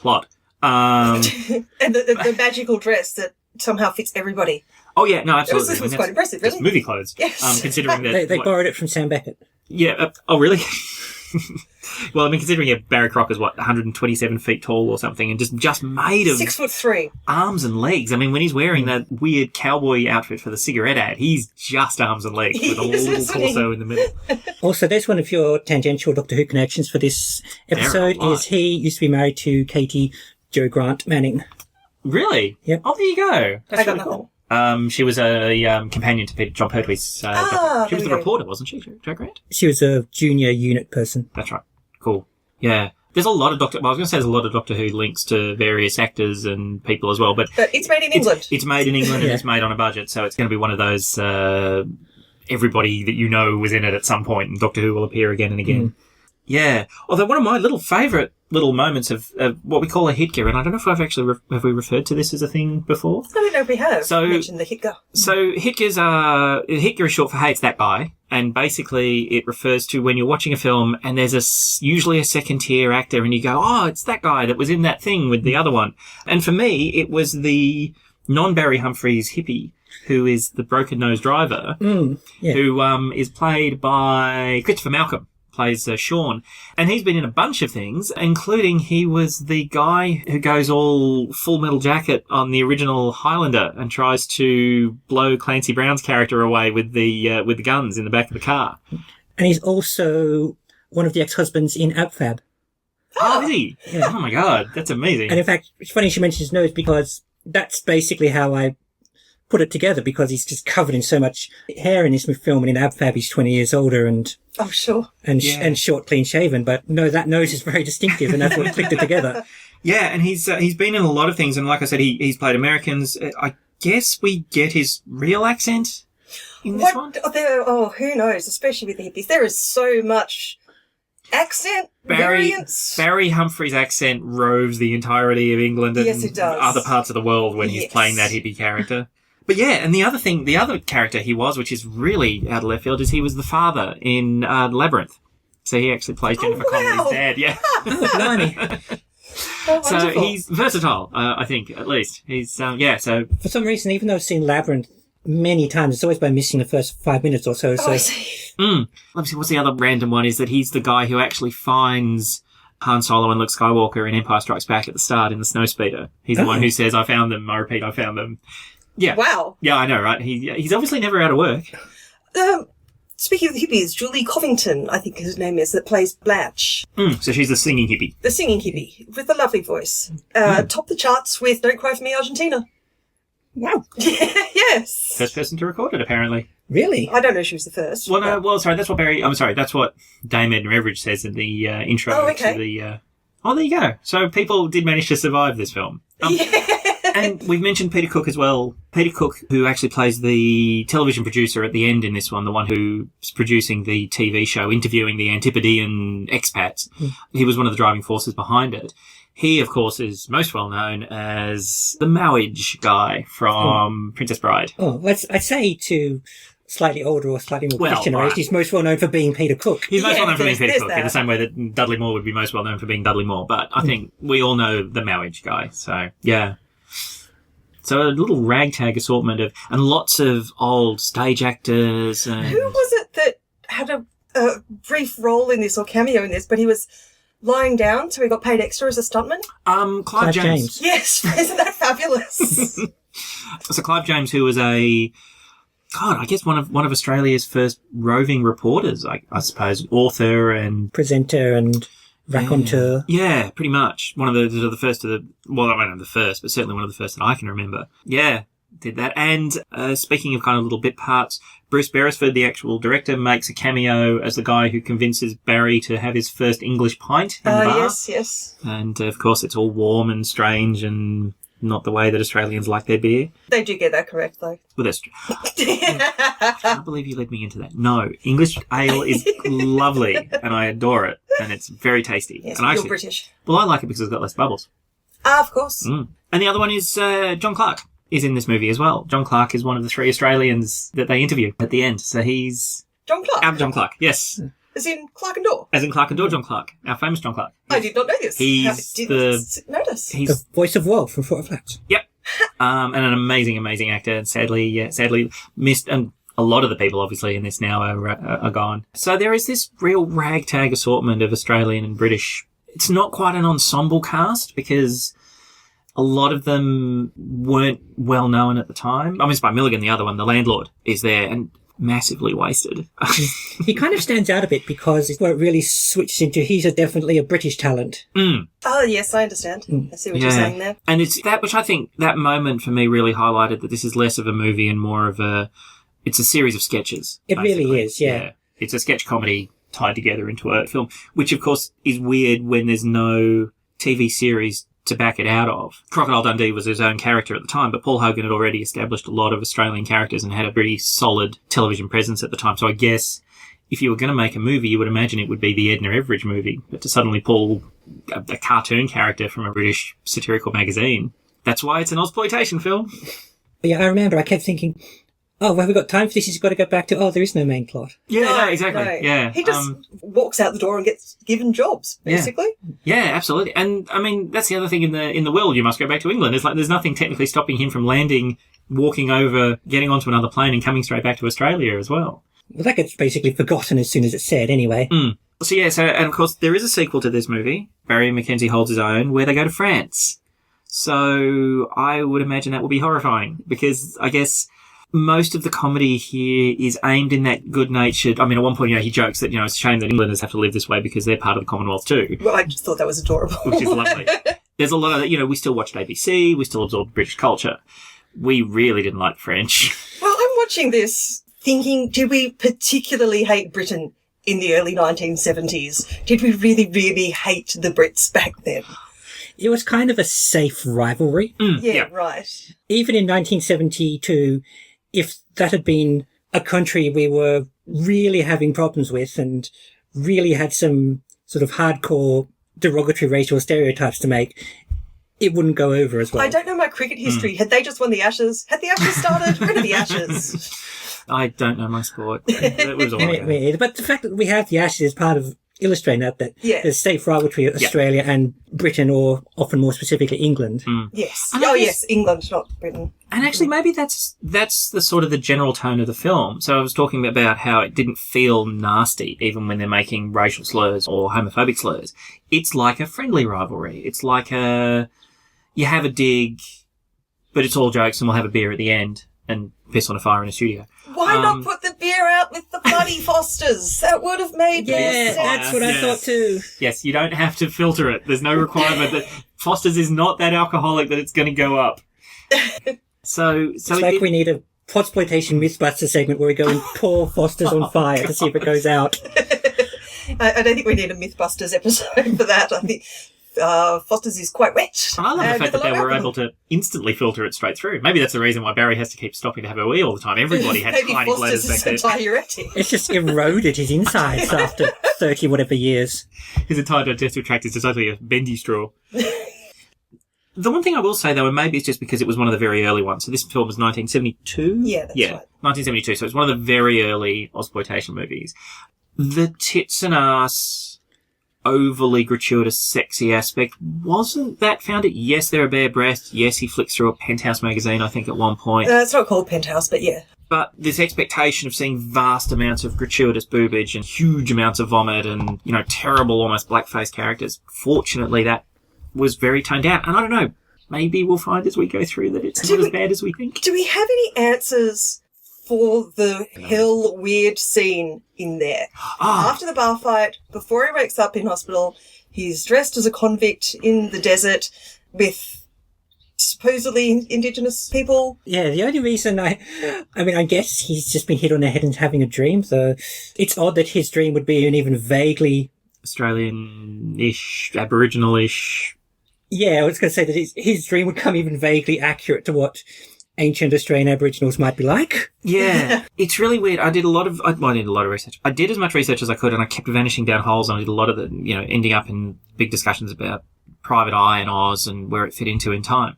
plot. And the magical dress that somehow fits everybody. Oh yeah, no, absolutely. This was quite impressive, really. It's movie clothes. Yes. Considering that They borrowed it from Sam Beckett. Yeah. Oh, really? Well, I mean, considering Barry Crocker's 127 feet tall or something, and just made of 6'3" arms and legs. I mean, when he's wearing that weird cowboy outfit for the cigarette ad, he's just arms and legs with a little torso in the middle. Also, there's one of your tangential Doctor Who connections for this episode. Is he used to be married to Katie Jo Grant Manning? Really? Yep. Oh, there you go. That's I got really cool. She was a companion to John Pertwee's. She was the reporter, wasn't she, Jo Grant? She was a junior unit person. That's right. Cool. Yeah. There's a lot of I was going to say there's a lot of Doctor Who links to various actors and people as well, but it's made in England. It's made in England and it's made on a budget, so it's going to be one of those, everybody that you know was in it at some point and Doctor Who will appear again and again. Yeah. Although one of my little favourite little moments of what we call a Hitker, and I don't know if I've actually have we referred to this as a thing before? I don't know if we have mentioned the Hitker. So Hitker is short for "Hey, it's that guy," and basically it refers to when you're watching a film and there's usually a second tier actor and you go, "Oh, it's that guy that was in that thing with the other one." And for me, it was the non-Barry Humphries hippie who is the broken nose driver, who is played by Christopher Malcolm. Plays Sean, and he's been in a bunch of things, including he was the guy who goes all Full Metal Jacket on the original Highlander and tries to blow Clancy Brown's character away with the guns in the back of the car. And he's also one of the ex-husbands in Abfab. Oh, is he? Yeah. Oh my god, that's amazing. And in fact, it's funny she mentions his nose because that's basically how I put it together, because he's just covered in so much hair in this film, and in Abfab he's 20 years older and and short, clean shaven. But no, that nose is very distinctive, and that's what clicked it together. Yeah, and he's been in a lot of things, and like I said, he's played Americans. I guess we get his real accent in this one. Who knows? Especially with the hippies, there is so much accent variance. Barry Humphries' accent roves the entirety of England and it does. Other parts of the world when he's playing that hippie character. But yeah, and the other character he was, which is really out of left field, is he was the father in Labyrinth. So he actually plays Jennifer Connelly's dad. Yeah. So he's versatile, I think, at least. He's, so. For some reason, even though I've seen Labyrinth many times, it's always by missing the first 5 minutes or so. I see. Let me see, what's the other random one? Is that he's the guy who actually finds Han Solo and Luke Skywalker in Empire Strikes Back at the start in the snowspeeder. He's the one who says, I found them. I repeat, I found them. Yeah. Wow. Yeah, I know, right? He's obviously never out of work. Speaking of hippies, Julie Covington, I think his name is, that plays Blanche. So she's the singing hippie. The singing hippie, with a lovely voice. Topped the charts with Don't Cry For Me, Argentina. Wow. Yes. First person to record it, apparently. Really? I don't know if she was the first. Well, no, that's what Dame Edna Everage says in the intro to the... Oh, there you go. So people did manage to survive this film. And we've mentioned Peter Cook as well. Peter Cook, who actually plays the television producer at the end in this one, the one who's producing the TV show, interviewing the Antipodean expats. He was one of the driving forces behind it. He, of course, is most well known as the Mowage guy from Princess Bride. Oh, I'd say to slightly older or slightly more British generation, he's most well known for being Peter Cook. He's most well known for being Peter Cook, in the same way that Dudley Moore would be most well known for being Dudley Moore. But I think we all know the Mowage guy. So, yeah. So a little ragtag assortment and lots of old stage actors. And... Who was it that had a brief role in this or cameo in this, but he was lying down, so he got paid extra as a stuntman? Clive James. Yes, isn't that fabulous? So Clive James, who was I guess one of Australia's first roving reporters, I suppose, author and presenter and raconteur. Yeah, pretty much. One of the first of the, well, I don't know the first, but certainly one of the first that I can remember. Yeah, did that. And speaking of kind of little bit parts, Bruce Beresford, the actual director, makes a cameo as the guy who convinces Barry to have his first English pint in the bar. Yes. And of course, it's all warm and strange and not the way that Australians like their beer. They do get that correct, though. Well, that's true. I can't believe you led me into that. No, English ale is lovely, and I adore it, and it's very tasty. Yes, and you're British. Well, I like it because it's got less bubbles. Of course. And the other one is John Clark is in this movie as well. John Clark is one of the 3 Australians that they interview at the end. So he's... John Clark? John Clark, yes. As in Clark and Daw? As in Clark and Daw, John Clark. Our famous John Clark. Yes. I did not know this. He's notice. He's the voice of Will from Fort of Flats. Yep. And an amazing actor. And sadly missed, and a lot of the people obviously in this now are gone. So there is this real ragtag assortment of Australian and British. It's not quite an ensemble cast because a lot of them weren't well known at the time. I mean, Spike Milligan, the other one, the landlord, is there and massively wasted. He kind of stands out a bit because where it really switches into he's definitely a British talent. Oh, yes, I understand. I see what you're saying there. And it's that which I think that moment for me really highlighted that this is less of a movie and more of it's a series of sketches. It basically. really is, yeah. It's a sketch comedy tied together into a film, which of course is weird when there's no TV series to back it out of. Crocodile Dundee was his own character at the time, but Paul Hogan had already established a lot of Australian characters and had a pretty solid television presence at the time. So I guess if you were going to make a movie, you would imagine it would be the Edna Everage movie. But to suddenly pull a cartoon character from a British satirical magazine, that's why it's an Ozploitation film. Yeah, I remember I kept thinking, oh, well, have we got time for this? He's got to go back to, there is no main plot. Yeah, no, exactly. No. Yeah. He just walks out the door and gets given jobs, basically. Yeah, absolutely. And I mean, that's the other thing in the will, you must go back to England. It's like there's nothing technically stopping him from landing, walking over, getting onto another plane and coming straight back to Australia as well. Well, that gets basically forgotten as soon as it's said anyway. So and of course there is a sequel to this movie, Barry Mackenzie Holds His Own, where they go to France. So I would imagine that will be horrifying because I guess most of the comedy here is aimed in that good-natured... I mean, at one point, he jokes that, it's a shame that Englanders have to live this way because they're part of the Commonwealth too. Well, I just thought that was adorable. Which is lovely. There's a lot of... we still watched ABC, we still absorbed British culture. We really didn't like French. Well, I'm watching this thinking, did we particularly hate Britain in the early 1970s? Did we really, really hate the Brits back then? It was kind of a safe rivalry. Yeah, right. Even in 1972... if that had been a country we were really having problems with and really had some sort of hardcore derogatory racial stereotypes to make, it wouldn't go over as well. I don't know my cricket history. Had they just won the Ashes? Had the Ashes started? When are the Ashes? I don't know my sport. It was all me, but the fact that we have the Ashes is part of illustrating that there's safe rivalry of Australia and Britain, or often more specifically England. Yes. Yes, England, not Britain. And actually, maybe that's the sort of the general tone of the film. So I was talking about how it didn't feel nasty, even when they're making racial slurs or homophobic slurs. It's like a friendly rivalry. It's like you have a dig, but it's all jokes, and we'll have a beer at the end and piss on a fire in a studio. Why not put the beer out with the bloody Fosters? That would have made more sense. That's what I thought too. Yes, you don't have to filter it. There's no requirement that Foster's is not that alcoholic that it's going to go up. So it's like we need a Podsploitation Mythbuster segment where we go and pour Foster's on fire to see if it goes out. I don't think we need a Mythbusters episode for that. I think Foster's is quite wet. I love the fact that they were able to instantly filter it straight through. Maybe that's the reason why Barry has to keep stopping to have a wee all the time. Everybody had Maybe tiny Foster's bladders back is then. diuretic. It's just eroded his insides after 30 whatever years. His entire digestive tract is just totally a bendy straw. The one thing I will say, though, and maybe it's just because it was one of the very early ones, so this film was 1972? Yeah, that's right. 1972, so it's one of the very early exploitation movies. The tits and ass, overly gratuitous, sexy aspect wasn't that found it. Yes, there are bare breasts. Yes, he flicks through a Penthouse magazine, I think, at one point. It's not called Penthouse, but yeah. But this expectation of seeing vast amounts of gratuitous boobage and huge amounts of vomit and, you know, terrible, almost blackface characters, fortunately that was very toned down. And I don't know, maybe we'll find as we go through that it's not as bad as we think. Do we have any answers for the hell weird scene in there? After the bar fight, before he wakes up in hospital, he's dressed as a convict in the desert with supposedly indigenous people. Yeah, the only reason I guess he's just been hit on the head and having a dream, so it's odd that his dream would be an even vaguely Australian-ish, Aboriginal-ish. Yeah, I was going to say that his dream would come even vaguely accurate to what ancient Australian Aboriginals might be like. Yeah, it's really weird. I did a lot of research. I did as much research as I could, and I kept vanishing down holes, and I did a lot of it, you know, ending up in big discussions about Private Eye and Oz and where it fit into in time.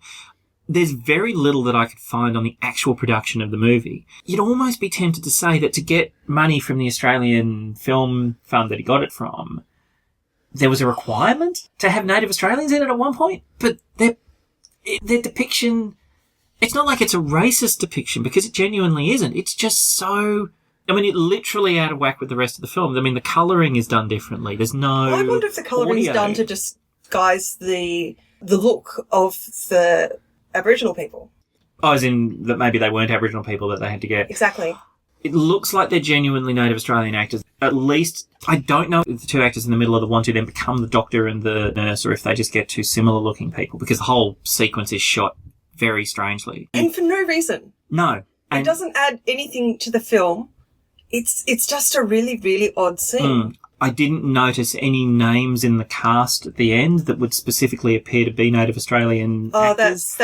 There's very little that I could find on the actual production of the movie. You'd almost be tempted to say that to get money from the Australian Film Fund that he got it from, there was a requirement to have native Australians in it at one point, but their depiction, it's not like it's a racist depiction because it genuinely isn't. It's just so, I mean, it literally out of whack with the rest of the film. I mean, the colouring is done differently. There's no I wonder if the colouring is done to disguise the look of the Aboriginal people. Oh, as in that maybe they weren't Aboriginal people that they had to get. Exactly. It looks like they're genuinely native Australian actors. At least, I don't know if the two actors in the middle are the ones who then become the doctor and the nurse, or if they just get two similar looking people, because the whole sequence is shot very strangely. And for no reason. No. It doesn't add anything to the film. It's just a really, really odd scene. I didn't notice any names in the cast at the end that would specifically appear to be native Australian actors.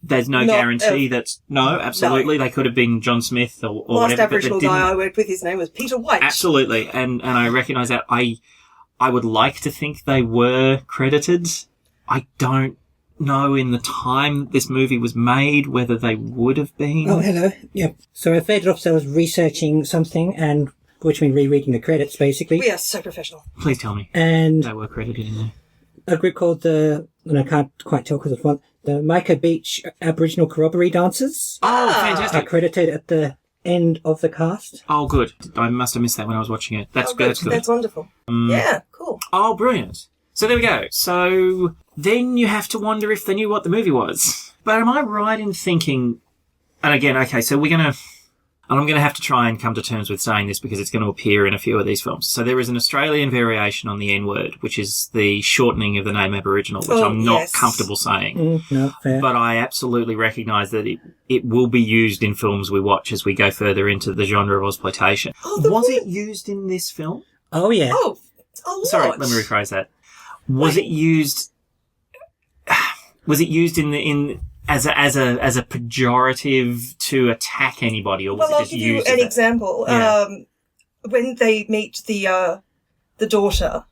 There's no guarantee that's... No, absolutely. No. They could have been John Smith or Last whatever. Aboriginal guy I worked with, his name was Peter White. Absolutely. And I recognise that. I would like to think they were credited. I don't know in the time that this movie was made whether they would have been. Oh, hello. Yeah. So I faded off, so I was researching something, and which means rereading the credits, basically. We are so professional. Please tell me. And they were credited in there. A group called and I can't quite tell because it's one, the Mica Beach Aboriginal Corroboree Dancers. Oh, fantastic. Are credited at the end of the cast. Oh, good. I must have missed that when I was watching it. That's good. That's wonderful. Yeah, cool. Oh, brilliant. So there we go. So then you have to wonder if they knew what the movie was. But am I right in thinking, and again, okay, so we're going to, and I'm going to have to try and come to terms with saying this because it's going to appear in a few of these films. So there is an Australian variation on the N-word, which is the shortening of the name Aboriginal, which I'm not comfortable saying. No, fair. But I absolutely recognise that it will be used in films we watch as we go further into the genre of exploitation. Was it used in this film? Oh, yeah. Oh, a lot. Sorry, let me rephrase that. Was it used in as a pejorative to attack anybody, or was it just used? Well, I'll give you an example. Yeah. When they meet the daughter,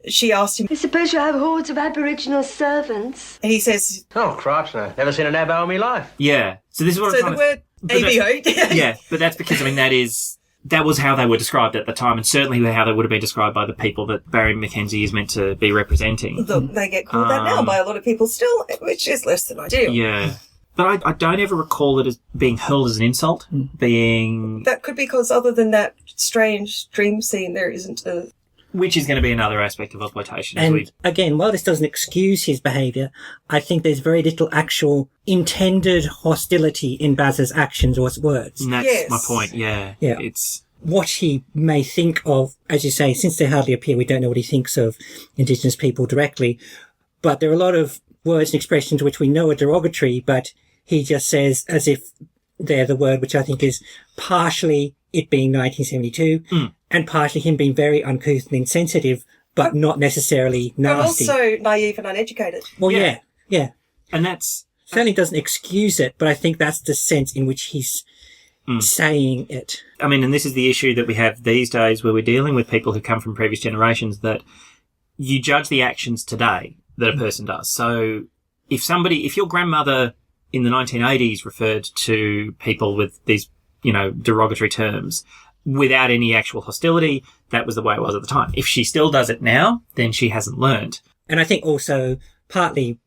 she asked him, I suppose you have hordes of Aboriginal servants. And he says, "Oh, cripes, no. Never seen an abo in my life." Yeah. So this is what I'm trying the word ABO. Yeah, but that's because, I mean, that was how they were described at the time, and certainly how they would have been described by the people that Barry McKenzie is meant to be representing. Look, they get called that now by a lot of people still, which is less than ideal. Yeah. But I don't ever recall it as being hurled as an insult, being... That could be because other than that strange dream scene, there isn't a... Which is going to be another aspect of exploitation. And again, while this doesn't excuse his behaviour, I think there's very little actual intended hostility in Baz's actions or words. And that's my point, yeah. It's what he may think of, as you say, since they hardly appear, we don't know what he thinks of Indigenous people directly. But there are a lot of words and expressions which we know are derogatory, but he just says, as if they're the word, which I think is partially it being 1972 and partially him being very uncouth and insensitive, but not necessarily nasty. But also naive and uneducated. Well, yeah. And that's... certainly doesn't excuse it, but I think that's the sense in which he's saying it. I mean, and this is the issue that we have these days where we're dealing with people who come from previous generations, that you judge the actions today that a person does. So if your grandmother in the 1980s referred to people with these, derogatory terms without any actual hostility, that was the way it was at the time. If she still does it now, then she hasn't learned. And I think also partly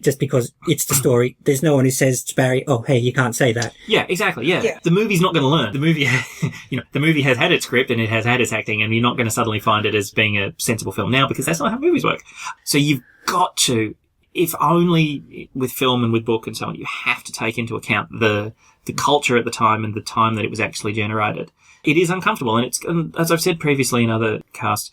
just because it's the story, there's no one who says to Barry, oh, hey, you can't say that. Yeah, exactly, yeah. The movie's not going to learn. The movie, the movie has had its script and it has had its acting, and you're not going to suddenly find it as being a sensible film now, because that's not how movies work. So you've got to, if only with film and with book and so on, you have to take into account the culture at the time and the time that it was actually generated. It is uncomfortable, and as I've said previously in other casts,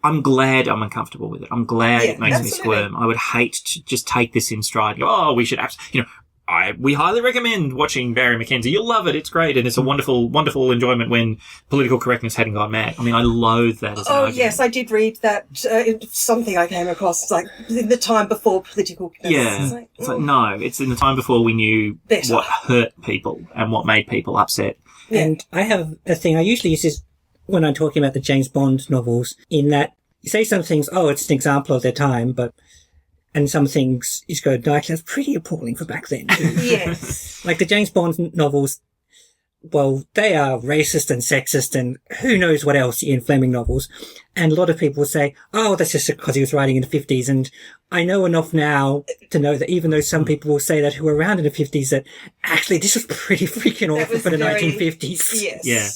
I'm glad I'm uncomfortable with it. I'm glad it makes me squirm. I would hate to just take this in stride. We should we highly recommend watching Barry Mackenzie. You'll love it. It's great. And it's a wonderful, wonderful enjoyment when political correctness hadn't gone mad. I mean, I loathe that as an argument. Yes, I did read that. Something I came across. It's like in the time before political correctness. Yeah. It's in the time before we knew what hurt people and what made people upset. Yeah. And I have a thing I usually use is when I'm talking about the James Bond novels, in that you say some things, it's an example of their time, and some things you go, no, actually, that's pretty appalling for back then. Yes. Like the James Bond novels, well, they are racist and sexist and who knows what else in Fleming novels. And a lot of people will say, that's just because he was writing in the 50s. And I know enough now to know that even though some people will say that who were around in the 50s, that actually this was pretty freaking awful for the 1950s. Yes. Yeah.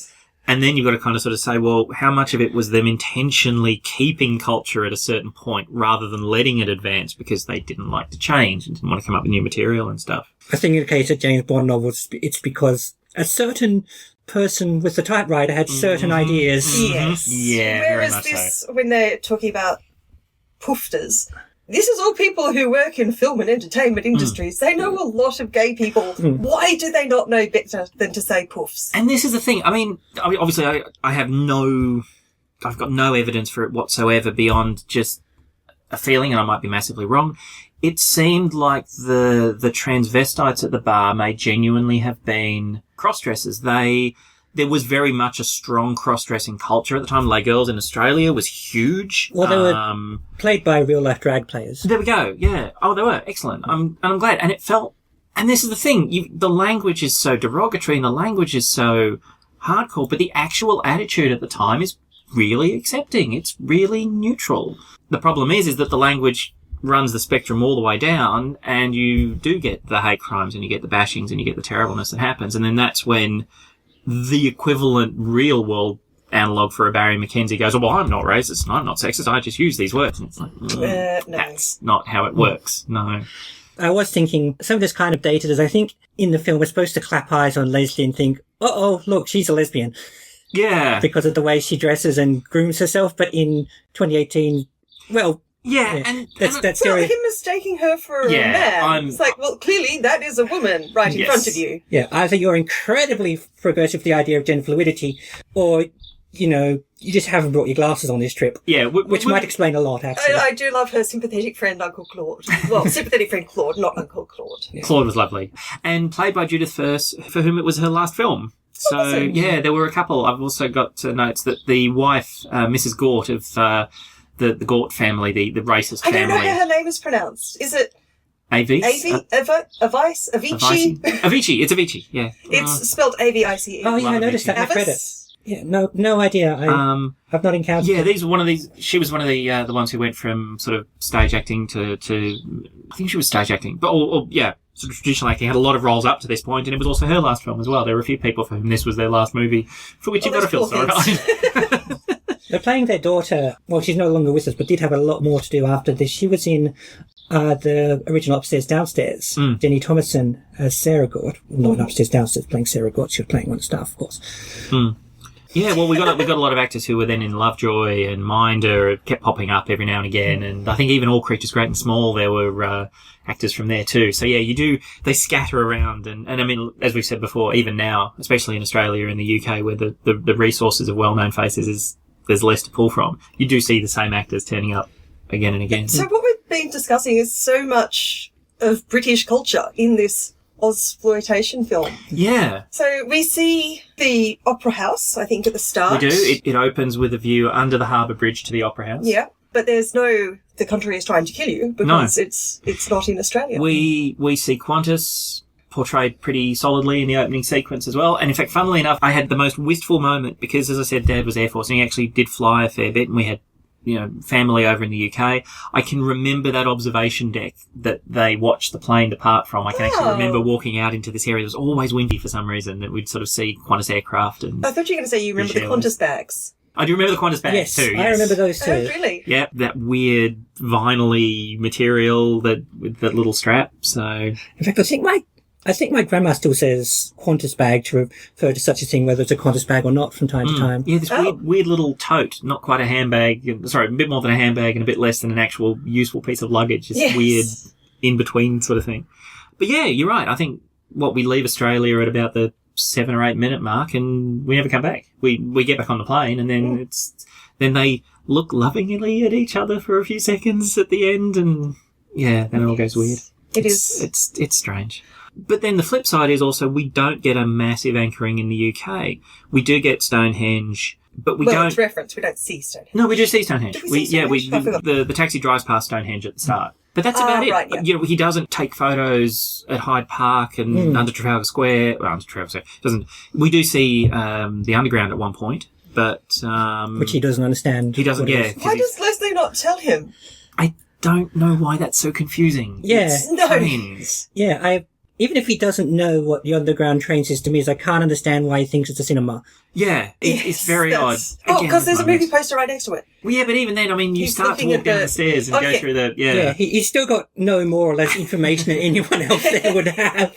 And then you've got to kind of sort of say, well, how much of it was them intentionally keeping culture at a certain point rather than letting it advance because they didn't like to change and didn't want to come up with new material and stuff? I think in the case of James Bond novels, it's because a certain person with the typewriter had certain ideas. Yes. Yeah, Whereas very much so. when they're talking about poofters, this is all people who work in film and entertainment industries. They know a lot of gay people. Why do they not know better than to say poofs? And this is the thing. I mean, obviously, I've got no evidence for it whatsoever beyond just a feeling, and I might be massively wrong. It seemed like the transvestites at the bar may genuinely have been cross-dressers. There was very much a strong cross-dressing culture at the time. Les Girls in Australia was huge. Well, they were played by real-life drag players. There we go, yeah. Oh, they were. Excellent. I'm glad. And it felt... And this is the thing. The language is so derogatory and the language is so hardcore, but the actual attitude at the time is really accepting. It's really neutral. The problem is that the language runs the spectrum all the way down, and you do get the hate crimes and you get the bashings and you get the terribleness that happens. And then that's when the equivalent real world analog for a Barry Mackenzie goes, well, I'm not racist, I'm not sexist, I just use these words. And it's like, no. That's not how it works. No. I was thinking, some of this kind of dated as I think in the film we're supposed to clap eyes on Leslie and think, look, she's a lesbian. Yeah. Because of the way she dresses and grooms herself, but in 2018, well... Yeah, and that's him mistaking her for a man. It's like, well, clearly that is a woman right in front of you. Yeah, either you're incredibly progressive with the idea of gender fluidity, or, you just haven't brought your glasses on this trip. Yeah, which might explain a lot, actually. I do love her sympathetic friend, Uncle Claude. Well, sympathetic friend Claude, not Uncle Claude. Yeah. Claude was lovely. And played by Judith First, for whom it was her last film. So, yeah, there were a couple. I've also got notes that the wife, Mrs. Gort of... The Gort family, the racist family. I don't know how her name is pronounced. Is it Avice? Avicii? Avicii. It's Avicii, yeah. It's spelled Avice. Oh, yeah, I noticed that in the credits. Yeah, no idea. I've not encountered it. She was one of the ones who went from sort of stage acting to I think she was stage acting, but sort of traditional acting, had a lot of roles up to this point, and it was also her last film as well. There were a few people for whom this was their last movie, for which you've got to feel sorry. They're playing their daughter. Well, she's no longer with us, but did have a lot more to do after this. She was in the original Upstairs Downstairs. Jenny Thomason as Sarah Gort. Not in Upstairs Downstairs playing Sarah Gort. She was playing one of the staff, of course. Yeah, well, we got a lot of actors who were then in Lovejoy and Minder, kept popping up every now and again, and I think even All Creatures Great and Small, there were actors from there too. So yeah, they scatter around, and I mean, as we've said before, even now, especially in Australia and the UK, where the resources of well-known faces there's less to pull from, you do see the same actors turning up again and again. So what we've been discussing is so much of British culture in this Ozploitation film. Yeah. So we see the Opera House, I think, at the start. We do. It opens with a view under the Harbour Bridge to the Opera House. Yeah, but there's no the country is trying to kill you because it's not in Australia. We see Qantas portrayed pretty solidly in the opening sequence as well. And in fact, funnily enough, I had the most wistful moment because, as I said, Dad was Air Force and he actually did fly a fair bit, and we had family over in the UK. I can remember that observation deck that they watched the plane depart from. I can actually remember walking out into this area. It was always windy for some reason, that we'd sort of see Qantas aircraft. And I thought you were going to say you remember the Qantas bags. I do remember the Qantas bags too. Yes, I remember those too. Oh, really? Yeah, that weird vinyl-y material with that little strap. So, in fact, I think my grandma still says Qantas bag to refer to such a thing, whether it's a Qantas bag or not, from time to time. Yeah, this weird little tote, not quite a handbag. Sorry, a bit more than a handbag and a bit less than an actual useful piece of luggage. This weird in-between sort of thing. But yeah, you're right. I think we leave Australia at about the 7 or 8 minute mark, and we never come back. We get back on the plane, and then then they look lovingly at each other for a few seconds at the end, and then it all goes weird. It's strange. But then the flip side is also we don't get a massive anchoring in the UK. We do get Stonehenge, but we don't. It's reference. We don't see Stonehenge. No, we do see Stonehenge. Did we see Stonehenge? The taxi drives past Stonehenge at the start. But that's about it. Right, yeah. He doesn't take photos at Hyde Park and under Trafalgar Square. Well, under Trafalgar Square doesn't. We do see the Underground at one point, but which he doesn't understand. He doesn't. Yeah. Why does Leslie not tell him? I don't know why that's so confusing. Yeah. It's trains. Yeah. Even if he doesn't know what the underground train system is, I can't understand why he thinks it's a cinema. Yeah, it's very odd. Oh, because there's a movie poster right next to it. Well, yeah, but even then, I mean, you start to walk down the stairs and go through the... Yeah, he's still got no more or less information than anyone else there would have.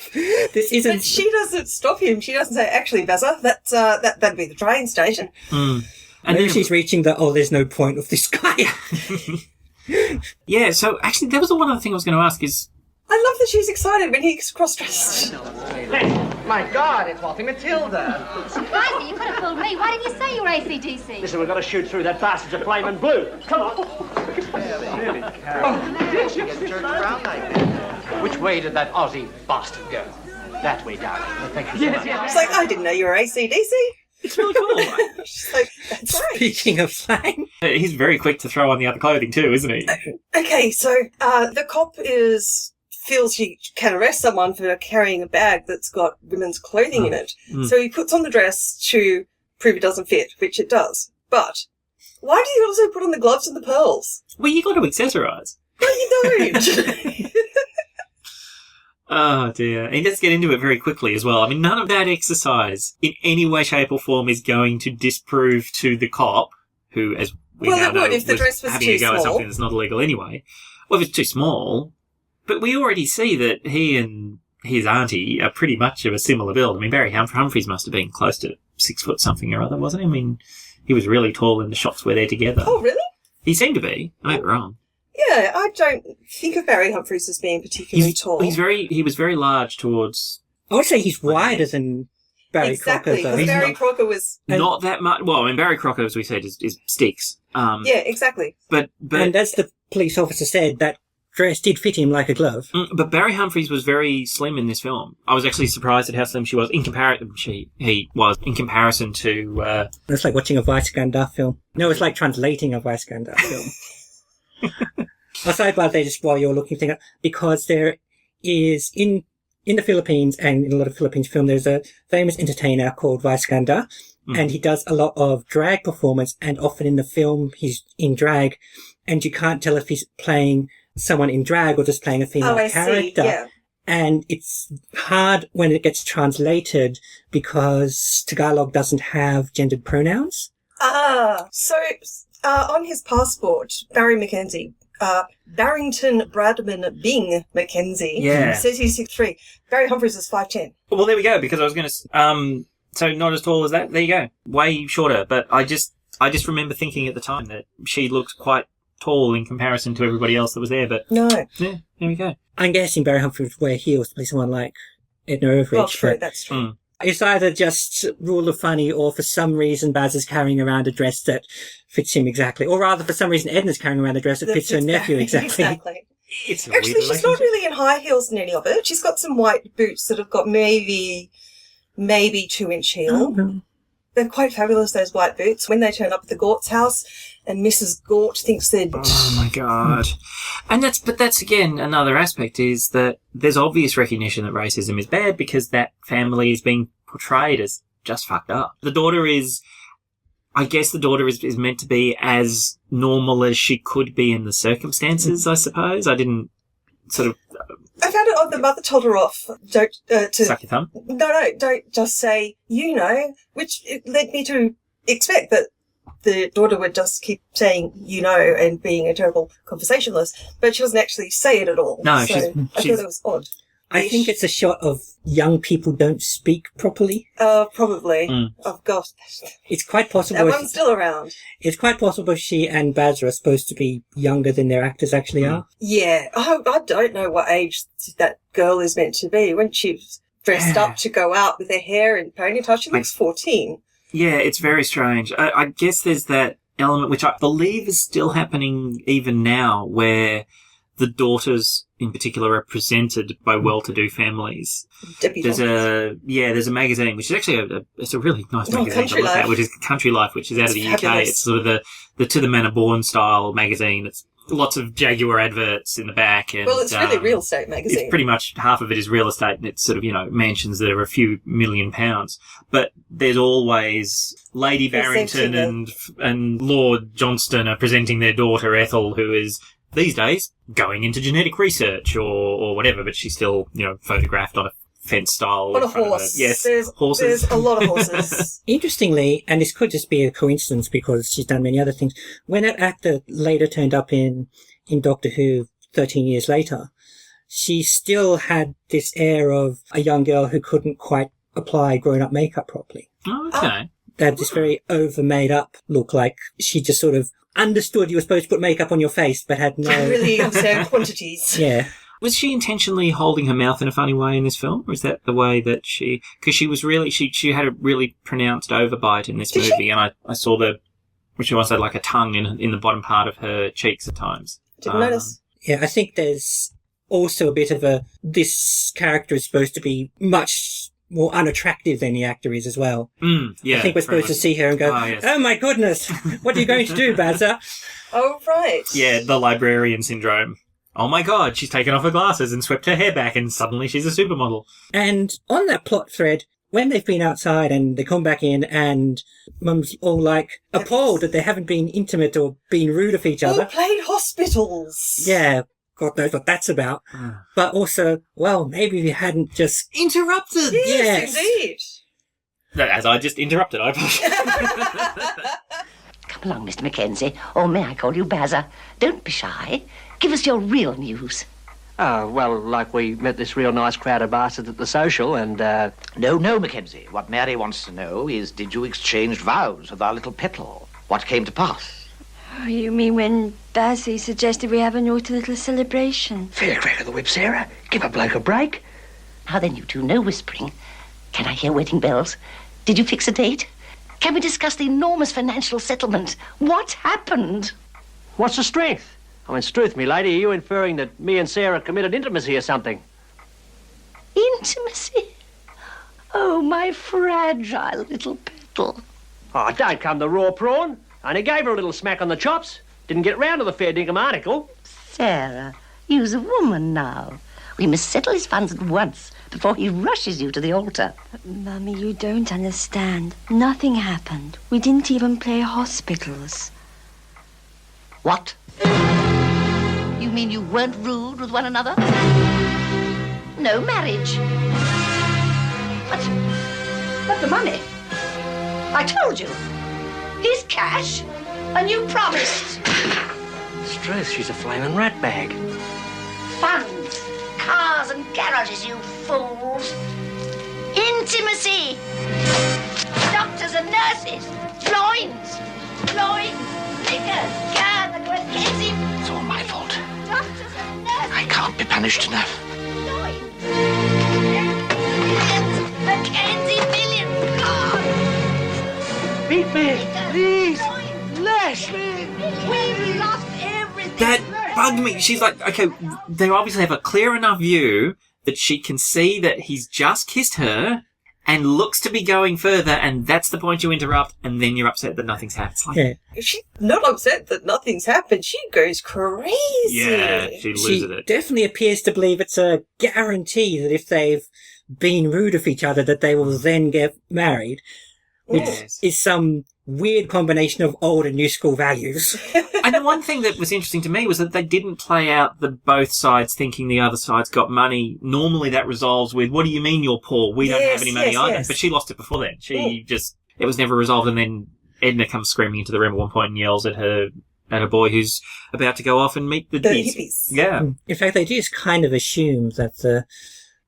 This isn't... But she doesn't stop him. She doesn't say, actually, Bazza, that'd be the train station. And maybe then she's reaching there's no point of this guy. Yeah, so actually, that was the one other thing I was going to ask is... I love that she's excited when he's cross-dressed. My God, it's Walter Matilda. Surprising, you could have fooled me. Why didn't you say you were AC/DC? Listen, we've got to shoot through that bastard's a flaming blue. Come on. Which way did that Aussie bastard go? That way, darling. Thank you so much. It's like, I didn't know you were AC/DC. It's really cool. She's like, that's right. Speaking of slang. He's very quick to throw on the other clothing too, isn't he? Okay, so the cop feels he can arrest someone for carrying a bag that's got women's clothing in it. So he puts on the dress to prove it doesn't fit, which it does. But why did he also put on the gloves and the pearls? Well, you got to accessorise. No, you don't. Oh dear. And let's get into it very quickly as well. I mean, none of that exercise in any way, shape or form is going to disprove to the cop, who, as we now know, if the dress was having too a go at small. something that's not illegal anyway. Well, if it's too small. But we already see that he and his auntie are pretty much of a similar build. I mean, Barry Humphries must have been close to 6 foot something or other, wasn't he? I mean, he was really tall in the shots where they're together. Oh, really? He seemed to be. I might be wrong. Yeah, I don't think of Barry Humphries as being particularly tall. He was very large towards... I would say he's wider than Barry Crocker, Exactly, though. because Barry Crocker was... Not that much. Well, I mean, Barry Crocker, as we said, is sticks. Yeah, exactly. But and as the police officer said, that dress did fit him like a glove. But Barry Humphries was very slim in this film. I was actually surprised at how slim she was in comparison. He was in comparison to. It's like watching a Weisskandar film. No, it's like translating a Weisskandar film. I'll say about that just while you're looking things up, because there is in the Philippines and in a lot of Philippines film, there's a famous entertainer called Weisskandar, and he does a lot of drag performance, and often in the film he's in drag, and you can't tell if he's playing someone in drag or just playing a female character. Yeah. And it's hard when it gets translated because Tagalog doesn't have gendered pronouns. So on his passport, Barry Mackenzie, Barrington Bradman Bing Mackenzie, says he's 6'3". Barry Humphries is 5'10". Well, there we go, because I was going to... So not as tall as that. There you go. Way shorter. But I just remember thinking at the time that she looked quite tall in comparison to everybody else that was there. But No. yeah, there we go. I'm guessing Barry Humphries would wear heels to play someone like Edna Everage. Well, true, but that's true. it's either just rule of funny, or for some reason Baz is carrying around a dress that fits him exactly. Or rather, for some reason Edna's carrying around a dress that fits her nephew exactly. It's a Actually, weird she's not relationship. really in high heels in any of it. She's got some white boots that have got maybe 2-inch heel. Oh. They're quite fabulous, those white boots. When they turn up at the Gort's house and Mrs. Gort thinks they're... Oh my god. And that's again another aspect, is that there's obvious recognition that racism is bad because that family is being portrayed as just fucked up. The daughter is meant to be as normal as she could be in the circumstances, I suppose. I didn't sort of... I found it odd the mother told her off. Don't Suck your thumb? No, don't just say, which it led me to expect that the daughter would just keep saying, and being a terrible conversationalist, but she doesn't actually say it at all. No, so she's I thought it was odd. I think it's a shot of young people don't speak properly. Probably. Oh, gosh. It's quite possible. That one's still around. It's quite possible she and Baz are supposed to be younger than their actors actually are. Yeah. I don't know what age that girl is meant to be. When she's dressed up to go out with her hair in ponytail, she looks 14. Yeah, it's very strange. I guess there's that element, which I believe is still happening even now, where the daughters in particular are presented by well-to-do families. There's a magazine, which is actually it's a really nice magazine to look at, which is Country Life, which is out of the UK. Fabulous. It's sort of the To the Manor Born style magazine. It's lots of Jaguar adverts in the back. And, well, it's really real estate magazine. It's pretty much half of it is real estate, and it's sort of, mansions that are a few £1 million. But there's always Lady Barrington and Lord Johnston are presenting their daughter Ethel, who is these days going into genetic research or whatever, but she's still, photographed on a fence style. On a horse. Yes, There's horses. a lot of horses. Interestingly, and this could just be a coincidence because she's done many other things, when that actor later turned up in Doctor Who 13 years later, she still had this air of a young girl who couldn't quite apply grown-up makeup properly. Oh, okay. They had this very over-made-up look, like she just sort of understood you were supposed to put makeup on your face, but had no... really understand quantities. Yeah. Was she intentionally holding her mouth in a funny way in this film? Or is that the way that she... Because she was really... She had a really pronounced overbite in this movie, and I saw which was like a tongue in the bottom part of her cheeks at times. Didn't notice. Yeah, I think there's also a bit of this character is supposed to be much more unattractive than the actor is as well. Yeah. I think we're supposed to see her and go, yes. oh my goodness, what are you going to do, Bazza? Oh, right. Yeah, the librarian syndrome. Oh my god, she's taken off her glasses and swept her hair back and suddenly she's a supermodel. And on that plot thread, when they've been outside and they come back in and Mum's all like appalled that they haven't been intimate or been rude of each other. All played hospitals. Yeah, God knows what that's about. But also, well, maybe we hadn't just... Interrupted! Yes, indeed. As I just interrupted, I apologize. Come along, Mr. Mackenzie. Or may I call you Bazza? Don't be shy. Give us your real news. Oh, well, like we met this real nice crowd of bastards at the social and, No, Mackenzie. What Mary wants to know is, did you exchange vows with our little petal? What came to pass? Oh, you mean when Bassy suggested we have a naughty little celebration? Fair crack of the whip, Sarah. Give a bloke a break. Now then, you two, no whispering. Can I hear wedding bells? Did you fix a date? Can we discuss the enormous financial settlement? What happened? What's the strength? I mean, Struth, me lady, are you inferring that me and Sarah committed intimacy or something? Intimacy? Oh, my fragile little petal. Oh, don't come the raw prawn. Only gave her a little smack on the chops. Didn't get round to the fair dinkum article. Sarah, you's a woman now. We must settle his funds at once before he rushes you to the altar. But, Mummy, you don't understand. Nothing happened. We didn't even play hospitals. What? You mean you weren't rude with one another? No marriage. But the money? I told you. His cash. And you promised. Struth, she's a flaming ratbag. Funds, cars and garages, you fools. Intimacy. and nurses. Loins. Fingers. God, the Mackenzie. It's all my fault. Doctors and nurses. I can't be punished enough. Loins. Millions. Mackenzie, millions. God. Beat me, please. Less. We've lost everything. That bugged me. She's like, okay, they obviously have a clear enough view that she can see that he's just kissed her and looks to be going further, and that's the point you interrupt, and then you're upset that nothing's happened. It's like, She's not upset that nothing's happened. She goes crazy. yeah, she loses it. Definitely appears to believe it's a guarantee that if they've been rude of each other, that they will then get married, which is some weird combination of old and new school values. And the one thing that was interesting to me was that they didn't play out the both sides thinking the other side's got money. Normally that resolves with, what do you mean you're poor? We don't have any money either. But she lost it before then. It was never resolved, and then Edna comes screaming into the room at one point and yells at her boy who's about to go off and meet the hippies. Yeah. In fact, they just kind of assume that the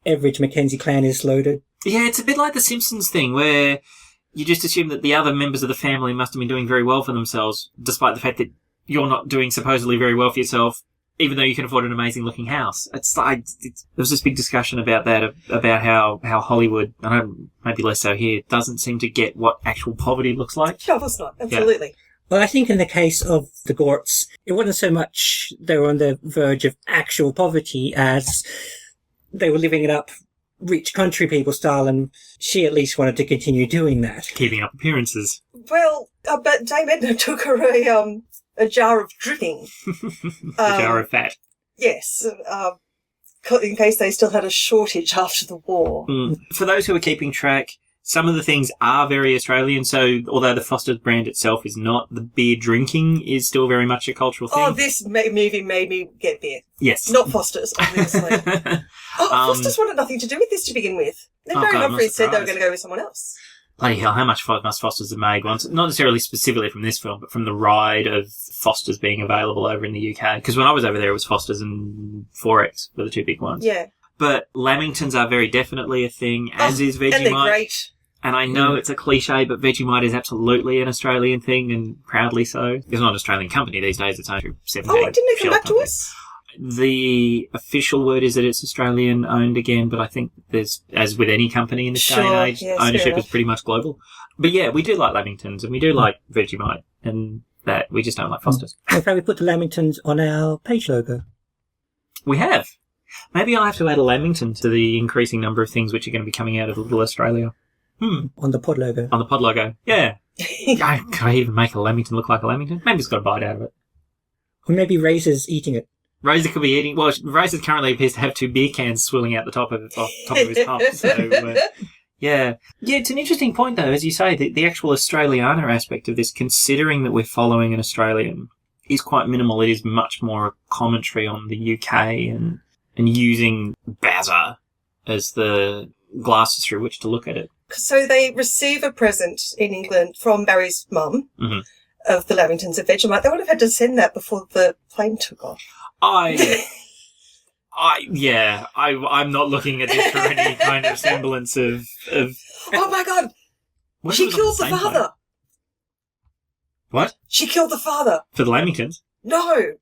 average Mackenzie clan is loaded. Yeah, it's a bit like the Simpsons thing where you just assume that the other members of the family must have been doing very well for themselves, despite the fact that you're not doing supposedly very well for yourself, even though you can afford an amazing looking house. It's like, there was this big discussion about that, about how Hollywood, I know maybe less so here, doesn't seem to get what actual poverty looks like. No, of course not. Absolutely. Yeah. Well, I think in the case of the Gorts, it wasn't so much they were on the verge of actual poverty as they were living it up rich country people style, and she at least wanted to continue doing that. Keeping up appearances. Well, but Dame Edna took her a jar of dripping. A jar of fat. Yes, in case they still had a shortage after the war. For those who are keeping track, some of the things are very Australian, so although the Foster's brand itself is not, the beer drinking is still very much a cultural thing. Oh, this movie made me get beer. Yes. Not Foster's, obviously. Foster's wanted nothing to do with this to begin with. Then Barry Humphries said they were going to go with someone else. Bloody hell, how much must Foster's have made once? Not necessarily specifically from this film, but from the ride of Foster's being available over in the UK. Because when I was over there, it was Foster's and 4X were the two big ones. Yeah. But Lamingtons are very definitely a thing, as is Vegemite. And they're great. And I know it's a cliche, but Vegemite is absolutely an Australian thing, and proudly so. It's not an Australian company these days, it's only through 17. Oh, didn't it come back to us? The official word is that it's Australian owned again, but I think there's, as with any company in this day and age, ownership is pretty much global. But yeah, we do like Lamingtons and we do like Vegemite, and that we just don't like Foster's. In fact, we put the Lamingtons on our page logo. We have. Maybe I'll have to add a Lamington to the increasing number of things which are going to be coming out of Little Australia. On the pod logo. On the pod logo, yeah. Can I even make a Lamington look like a Lamington? Maybe it's got a bite out of it. Or maybe Razor's eating it. Razor could be eating. Well, Razor currently appears to have 2 beer cans swilling out the top of his pump. So, yeah, it's an interesting point though, as you say, the actual Australiana aspect of this, considering that we're following an Australian, is quite minimal. It is much more a commentary on the UK and using Bazza as the glasses through which to look at it. So they receive a present in England from Barry's mum of the Lamingtons of Vegemite. They would have had to send that before the plane took off. I'm not looking at this for any kind of semblance of. Oh my God! She killed the father. Plane? What? She killed the father. For the Lamingtons? No.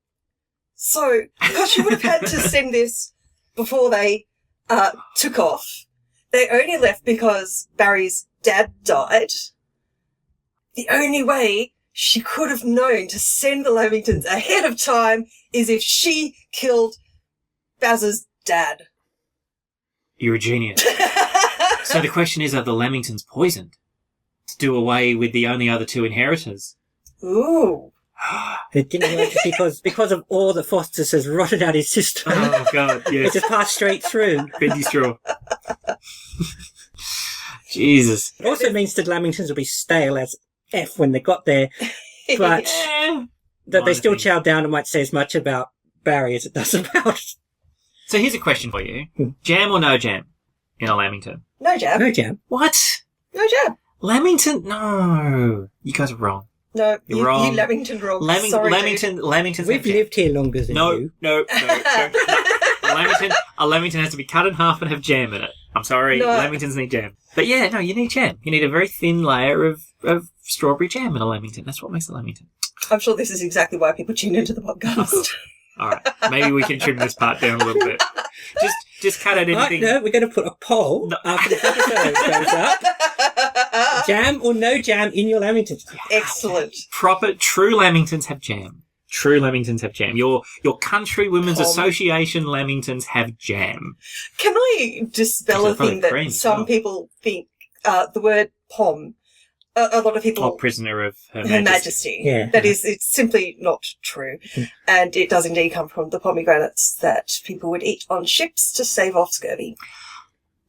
So, because she would have had to send this before they took off. They only left because Barry's dad died. The only way she could have known to send the Lamingtons ahead of time is if she killed Baz's dad. You're a genius. So the question is, are the Lamingtons poisoned to do away with the only other 2 inheritors? Ooh. It didn't work because of all that Foster's has rotted out his system. Oh, God, yes. It just passed straight through. Bendy straw. Jesus. It also means that Lamingtons will be stale as F when they got there, but that they still chow down and might say as much about Barry as it does about. So here's a question for you. Jam or no jam in a Lamington? No jam. No jam. What? No jam. Lamington? No. You guys are wrong. No, you're wrong. You Lamington wrong. Sorry, Lamington. We've lived here longer than you. No. A Lamington has to be cut in half and have jam in it. I'm sorry, No. lamingtons need jam. But yeah, no, you need jam. You need a very thin layer of strawberry jam in a lamington. That's what makes a lamington. I'm sure this is exactly why people tune into the podcast. All right, maybe we can trim this part down a little bit. Just cut out anything. No, we're going to put a poll after this episode goes up. Jam or no jam in your lamingtons? Excellent. True lamingtons have jam. True lamingtons have jam. Your Country Women's Association lamingtons have jam. Can I dispel a thing that cream, some people think the word pom? A lot of people. Prisoner of Her Majesty. Yeah. That is, it's simply not true. And it does indeed come from the pomegranates that people would eat on ships to stave off scurvy.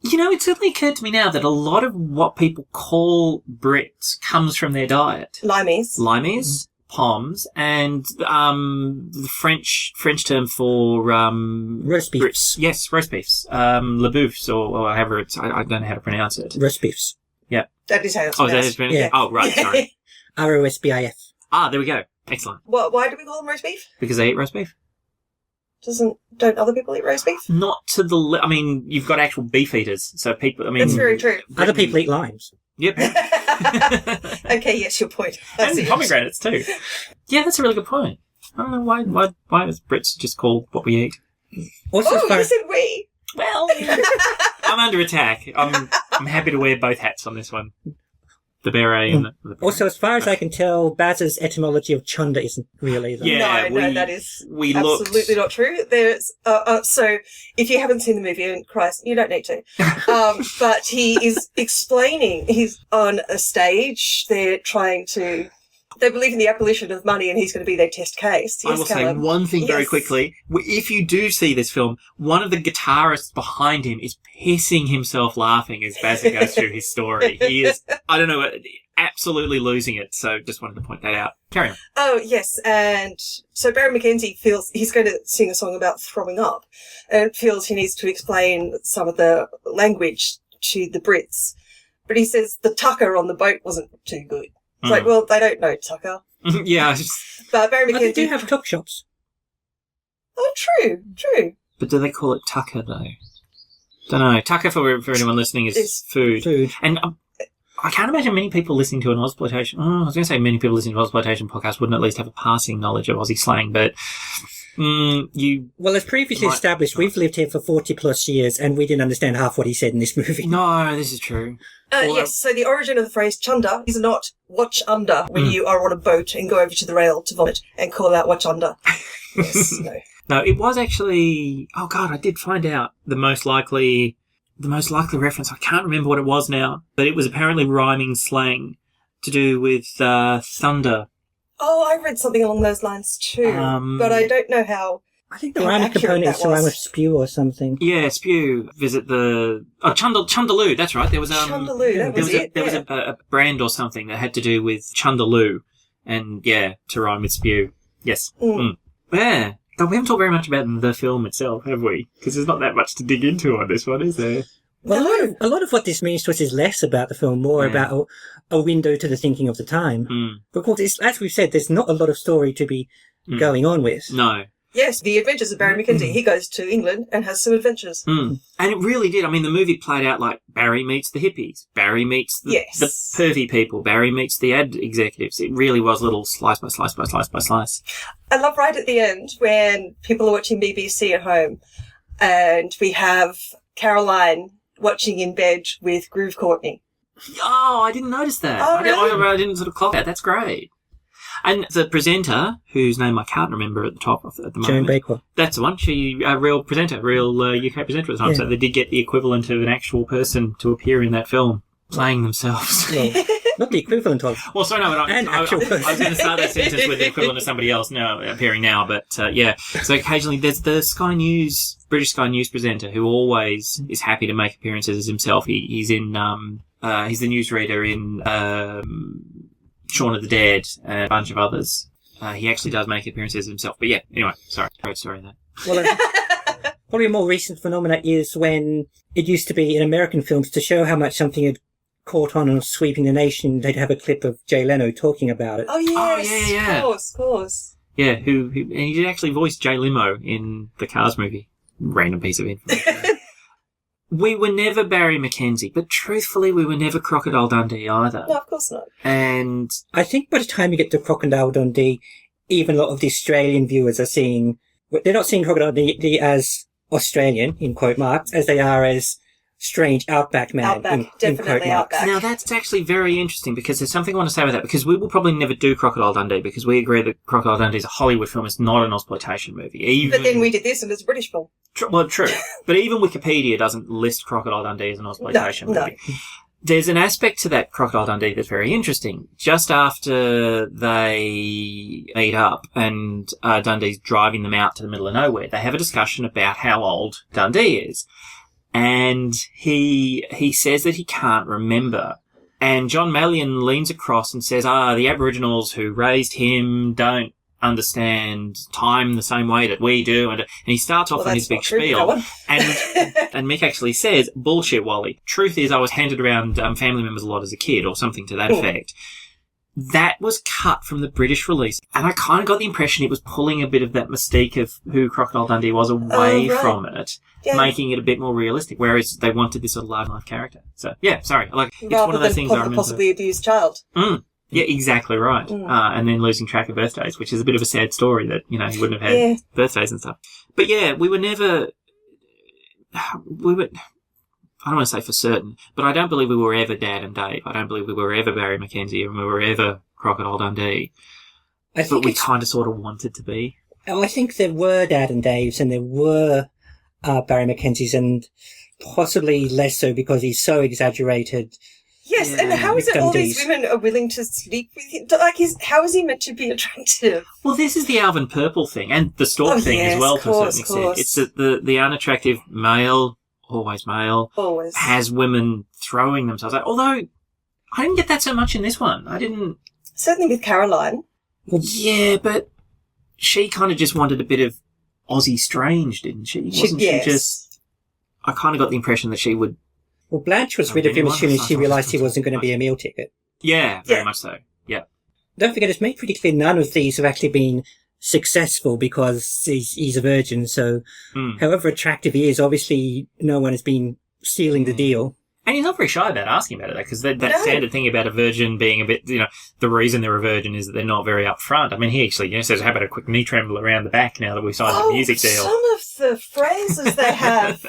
You know, it certainly occurred to me now that a lot of what people call Brits comes from their diet. Limeys. Poms, and the French term for roast beefs. Yes, roast beefs. Le boufs, or however it's. I don't know how to pronounce it. Roast beefs. Yeah. That is how it's Oh, is that pronounced. it's pronounced? Yeah. Oh, right. Sorry. ROSBIF. Ah, there we go. Excellent. Why do we call them roast beef? Because they eat roast beef. Don't other people eat roast beef? Not to the. I mean, you've got actual beef eaters, so people. I mean, That's very true. Other people eat limes. Yep. Okay, yes, your point. And pomegranates too. Yeah, that's a really good point. I don't know why does Brits just call what we eat? Also, as far you as, said we. Well, I'm under attack. I'm happy to wear both hats on this one. The beret and the also, as far as I can tell, Baz's etymology of chunder isn't real either. Yeah, No, that is we absolutely not true. There's so if you haven't seen the movie, and Christ, you don't need to. But he is explaining. He's on a stage. They believe in the abolition of money, and he's going to be their test case. I will say one thing very quickly. If you do see this film, one of the guitarists behind him is pissing himself laughing as Bazza goes through his story. He is, I don't know, absolutely losing it. So just wanted to point that out. Carry on. Oh, yes. And so Barry McKenzie feels he's going to sing a song about throwing up and feels he needs to explain some of the language to the Brits. But he says the tucker on the boat wasn't too good. It's like, well, they don't know tucker. Yeah. But Barry But they McKenzie... do have tuck shops. Oh, true. But do they call it tucker, though? Don't know. Tucker, for anyone listening, is food. And I can't imagine many people listening to an Ozploitation... I was going to say many people listening to an Ozploitation podcast wouldn't at least have a passing knowledge of Aussie slang, but... Well, as previously established, we've lived here for 40 plus years and we didn't understand half what he said in this movie. No, this is true. Yes, so the origin of the phrase chunder is not watch under when you are on a boat and go over to the rail to vomit and call out watch under. Yes, no. No, it was actually... Oh, God, I did find out the most likely reference. I can't remember what it was now, but it was apparently rhyming slang to do with thunder. Oh, I read something along those lines too, but I don't know how. I think the rhyming component is the rhyme of spew or something. Yeah, spew. Visit the Chundaloo. That's right. There was Chundaloo. That was it. There was a brand or something that had to do with Chundaloo, and to rhyme with spew. Yes. Yeah. But we haven't talked very much about the film itself, have we? Because there's not that much to dig into on this one, is there? Well, a lot of what this means to us is less about the film, more about a window to the thinking of the time. But of course, as we've said, there's not a lot of story to be going on with. No. Yes, the adventures of Barry McKenzie. He goes to England and has some adventures. And it really did. I mean, the movie played out like Barry meets the hippies. Barry meets the pervy people. Barry meets the ad executives. It really was little slice by slice by slice by slice. I love right at the end when people are watching BBC at home and we have Caroline watching in bed with Groove Courtney. Oh, I didn't notice that. Oh, really? I didn't sort of clock that. That's great. And the presenter, whose name I can't remember at the top at the moment. Joan Bakewell. That's the one. She, a real presenter, UK presenter at the time. Yeah. So they did get the equivalent of an actual person to appear in that film, playing themselves. Well, not the equivalent of. Well, sorry, no, but I was going to start that sentence with the equivalent of somebody else now appearing now, but yeah. So occasionally there's the British Sky News presenter who always is happy to make appearances as himself. He's in he's the newsreader in Shaun of the Dead and a bunch of others. He actually does make appearances himself. But yeah, anyway, sorry. Great story there. Well, probably a more recent phenomena is when it used to be in American films to show how much something had caught on and was sweeping the nation, they'd have a clip of Jay Leno talking about it. Oh, yes. Oh, yeah. Of course. Yeah, and he did actually voice Jay Limo in the Cars movie. Random piece of information. We were never Barry Mackenzie, but truthfully, we were never Crocodile Dundee either. No, of course not. And I think by the time you get to Crocodile Dundee, even a lot of the Australian viewers are seeing, they're not seeing Crocodile Dundee as Australian, in quote marks, as they are as strange outback man, in quote marks. Now, that's actually very interesting because there's something I want to say about that, because we will probably never do Crocodile Dundee because we agree that Crocodile Dundee is a Hollywood film. It's not an exploitation movie. But then we did this and it's a British film. Well, true. But even Wikipedia doesn't list Crocodile Dundee as an exploitation movie. No. There's an aspect to that Crocodile Dundee that's very interesting. Just after they meet up and Dundee's driving them out to the middle of nowhere, they have a discussion about how old Dundee is. And he says that he can't remember. And John Mallion leans across and says, the Aboriginals who raised him don't understand time the same way that we do. And he starts off on his big spiel. And Mick actually says, bullshit, Wally. Truth is, I was handed around family members a lot as a kid, or something to that effect. That was cut from the British release. And I kind of got the impression it was pulling a bit of that mystique of who Crocodile Dundee was away from it, making it a bit more realistic, whereas they wanted this sort of large life character. So, yeah, sorry. It's one of those things I remember. Possibly abused child. Yeah, exactly right. And then losing track of birthdays, which is a bit of a sad story that, he wouldn't have had birthdays and stuff. But yeah, we were never, I don't want to say for certain, but I don't believe we were ever Dad and Dave. I don't believe we were ever Barry Mackenzie and we were ever Crocodile Dundee. But we kind of sort of wanted to be. I think there were Dad and Daves and there were Barry Mackenzies, and possibly less so because he's so exaggerated. Yes, and how is it all these women are willing to sleep with him? How is he meant to be attractive? Well, this is the Alvin Purple thing and the Stork thing as well, to a certain extent. It's the unattractive male, always male, has women throwing themselves out. Although, I didn't get that so much in this one. I didn't... Certainly with Caroline. Yeah, but she kind of just wanted a bit of Aussie strange, didn't she? Wasn't she just... I kind of got the impression that she would... Well, Blanche was rid of him as soon as she realised he wasn't going to be a meal ticket. Yeah, very much so. Yeah. Don't forget, it's made pretty clear none of these have actually been successful because he's a virgin. So, however attractive he is, obviously no one has been sealing the deal. And he's not very shy about asking about it, though, because that standard thing about a virgin being a bit, the reason they're a virgin is that they're not very upfront. I mean, he actually says, how about a quick knee tremble around the back now that we've signed the music deal? Some of the phrases they have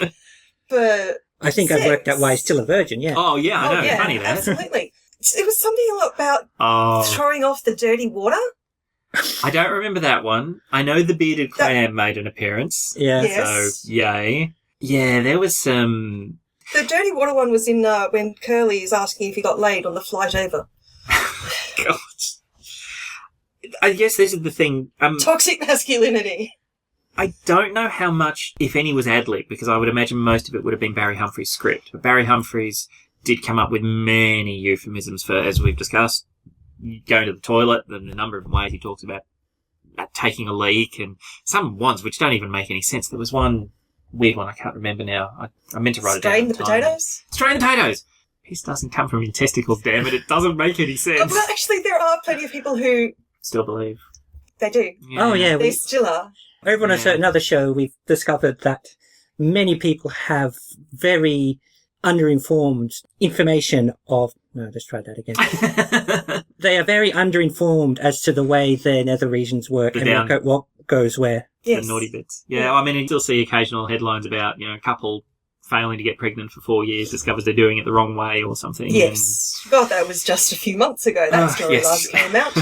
for... I think I've worked out why he's still a virgin, yeah. Oh, yeah, I know. Yeah, funny that. Absolutely. It was something about throwing off the dirty water. I don't remember that one. I know the bearded clam made an appearance. Yeah. Yes. So, yay. Yeah, there was some... The dirty water one was in when Curly is asking if he got laid on the flight over. God. I guess this is the thing. Toxic masculinity. I don't know how much, if any, was ad-lib, because I would imagine most of it would have been Barry Humphries' script. But Barry Humphries did come up with many euphemisms for, as we've discussed, going to the toilet, the number of ways he talks about taking a leak, and some ones which don't even make any sense. There was one weird one I can't remember now. I meant to write it down. Strain the potatoes? Strain the potatoes! Piss doesn't come from your testicles, damn it. It doesn't make any sense. Well, actually, there are plenty of people who... Still believe. They do. Yeah. Oh, yeah. They still are. Over on another show, we've discovered that many people have very underinformed information of... No, let's try that again. They are very underinformed as to the way their nether regions work and what goes where. Yes. The naughty bits. Yeah, I mean, you still see occasional headlines about, a couple failing to get pregnant for 4 years, discovers they're doing it the wrong way or something. Yes. God, that was just a few months ago, that story last came out.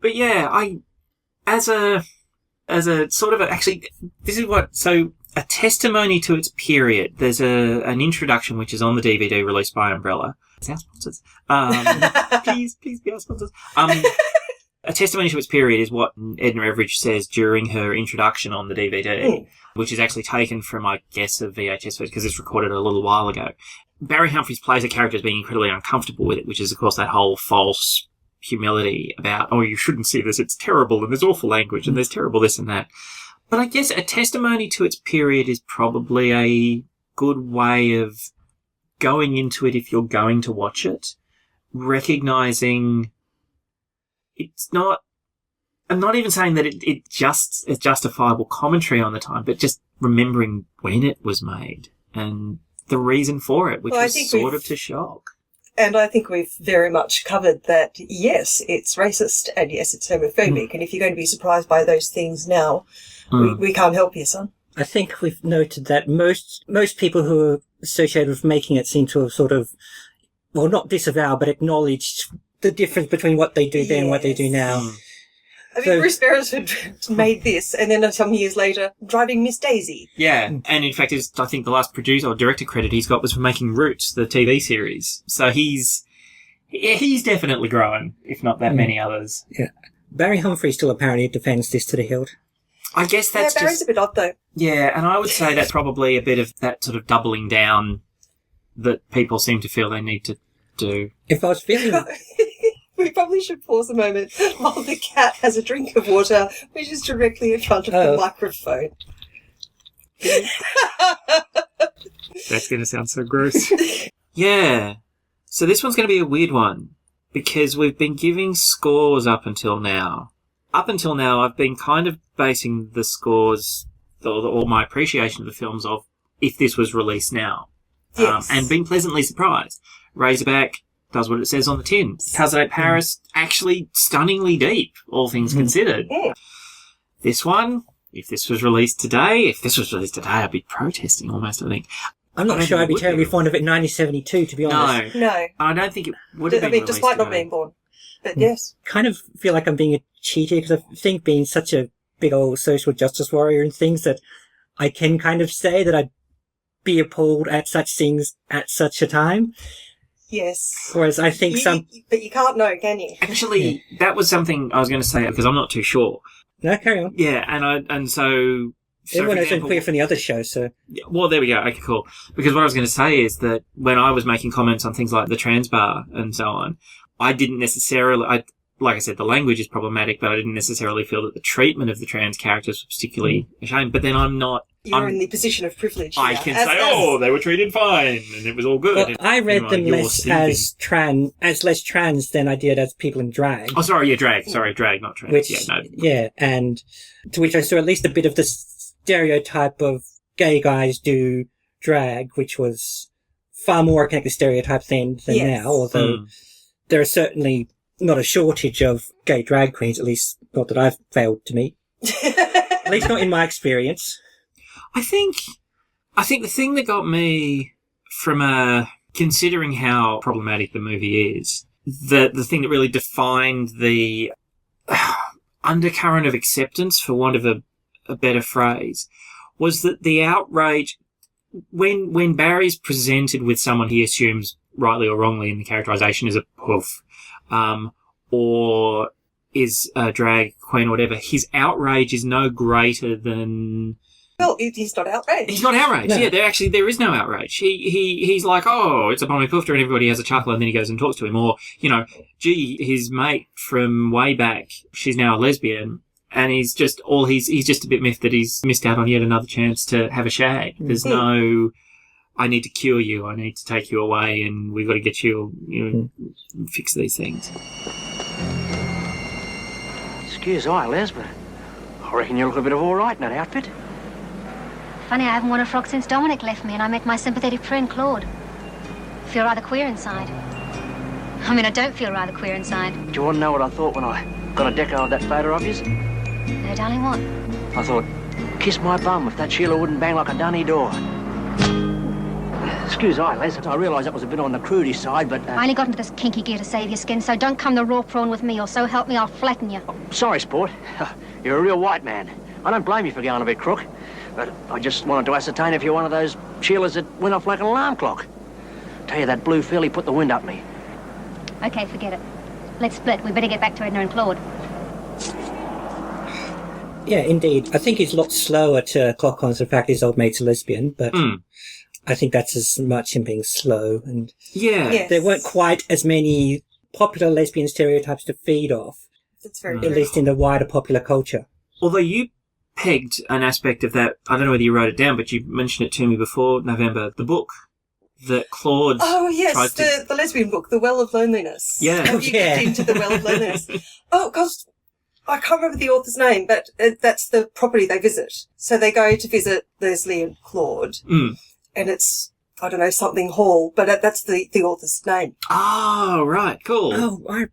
But yeah, as a sort of actually, this is so a testimony to its period. There's an introduction which is on the DVD released by Umbrella. It's our sponsors. Please be our sponsors. A testimony to its period is what Edna Everage says during her introduction on the DVD, which is actually taken from, I guess, a VHS because it's recorded a little while ago. Barry Humphries plays a character as being incredibly uncomfortable with it, which is, of course, that whole false humility about, you shouldn't see this, it's terrible, and there's awful language, and there's terrible this and that. But I guess a testimony to its period is probably a good way of going into it if you're going to watch it, recognizing it's not, I'm not even saying that it's justifiable commentary on the time, but just remembering when it was made and the reason for it, which Well, I was think sort of to shock. And I think we've very much covered that, yes, it's racist, and yes, it's homophobic, and if you're going to be surprised by those things now, we can't help you, son. I think we've noted that most people who are associated with making it seem to have sort of, well, not disavow, but acknowledged the difference between what they do then and what they do now. I mean, Bruce Beresford made this, and then some years later, driving Miss Daisy. Yeah, and in fact, I think the last producer or director credit he's got was for making Roots, the TV series. So he's definitely growing, if not that many others. Yeah. Barry Humphrey still apparently defends this to the hilt. I guess that's Barry's a bit odd, though. Yeah, and I would say that's probably a bit of that sort of doubling down that people seem to feel they need to do. If I was feeling... We probably should pause a moment while the cat has a drink of water, which is directly in front of the microphone. That's going to sound so gross. Yeah. So this one's going to be a weird one, because we've been giving scores up until now. Up until now, I've been kind of basing the scores, or my appreciation of the films, of if this was released now. Yes. And been pleasantly surprised. Razorback does what it says on the tin. Calzone Paris, actually stunningly deep, all things considered. Yeah. This one, if this was released today, I'd be protesting almost, I think. I'm not sure I'd be terribly fond of it in 1972, to be honest. No. I don't think it would have been released despite not today. being born. But yes. Kind of feel like I'm being a cheater, because I think being such a big old social justice warrior and things, that I can kind of say that I'd be appalled at such things at such a time. Yes. Whereas I think But you can't know, can you? Actually, that was something I was going to say, because I'm not too sure. No, carry on. Yeah, and so everyone for knows I'm clear from the other show, so... Well, there we go. Okay, cool. Because what I was going to say is that when I was making comments on things like the trans bar and so on, I didn't necessarily... like I said, the language is problematic, but I didn't necessarily feel that the treatment of the trans characters was particularly ashamed. But then I'm in the position of privilege. I can say, they were treated fine, and it was all good. Well, I read them less as less trans than I did as people in drag. Oh, sorry, yeah, drag. Sorry, drag, not trans. Which, and to which I saw at least a bit of the stereotype of gay guys do drag, which was far more connected stereotype than now, although there are certainly not a shortage of gay drag queens, at least not that I've failed to meet. At least not in my experience. I think the thing that got me from considering how problematic the movie is, the thing that really defined the undercurrent of acceptance, for want of a better phrase, was that the outrage when Barry's presented with someone he assumes rightly or wrongly in the characterization is a poof, or is a drag queen or whatever, his outrage is no greater than... Well, he's not outraged. He's not outraged. No. Yeah, there is no outrage. He's like, oh, it's a Pommy Poofter, and everybody has a chuckle, and then he goes and talks to him. Or, gee, his mate from way back, she's now a lesbian, and he's just a bit miffed that he's missed out on yet another chance to have a shag. There's no, I need to cure you, I need to take you away, and we've got to get you, fix these things. Excuse I, Les, but I reckon you look a bit of all right in that outfit. Funny, I haven't worn a frock since Dominic left me and I met my sympathetic friend Claude. Feel rather queer inside. I mean, I don't feel rather queer inside. Do you want to know what I thought when I got a deco of that photo of yours? No, darling, what? I thought, kiss my bum if that Sheila wouldn't bang like a dunny door. Excuse I, Les. I realise that was a bit on the crudey side, but... I only got into this kinky gear to save your skin, so don't come the raw prawn with me, or so help me, I'll flatten you. Sorry, sport. You're a real white man. I don't blame you for going a bit crook. But I just wanted to ascertain if you're one of those Sheilas that went off like an alarm clock. Tell you, that blue filly put the wind up me. Okay, forget it. Let's split. We better get back to Edna and Claude. Yeah, indeed. I think he's a lot slower to clock on to the fact his old mate's a lesbian, but I think that's as much him being slow. And there weren't quite as many popular lesbian stereotypes to feed off. That's very At least in the wider popular culture. Although you pegged an aspect of that, I don't know whether you wrote it down, but you mentioned it to me before November, the book that Claude tries to... the lesbian book, The Well of Loneliness. Yeah. Have you get into The Well of Loneliness? Oh, gosh, I can't remember the author's name, but that's the property they visit. So they go to visit Leslie and Claude, and it's, I don't know, something Hall, but that's the author's name. Oh, right, cool. Oh, I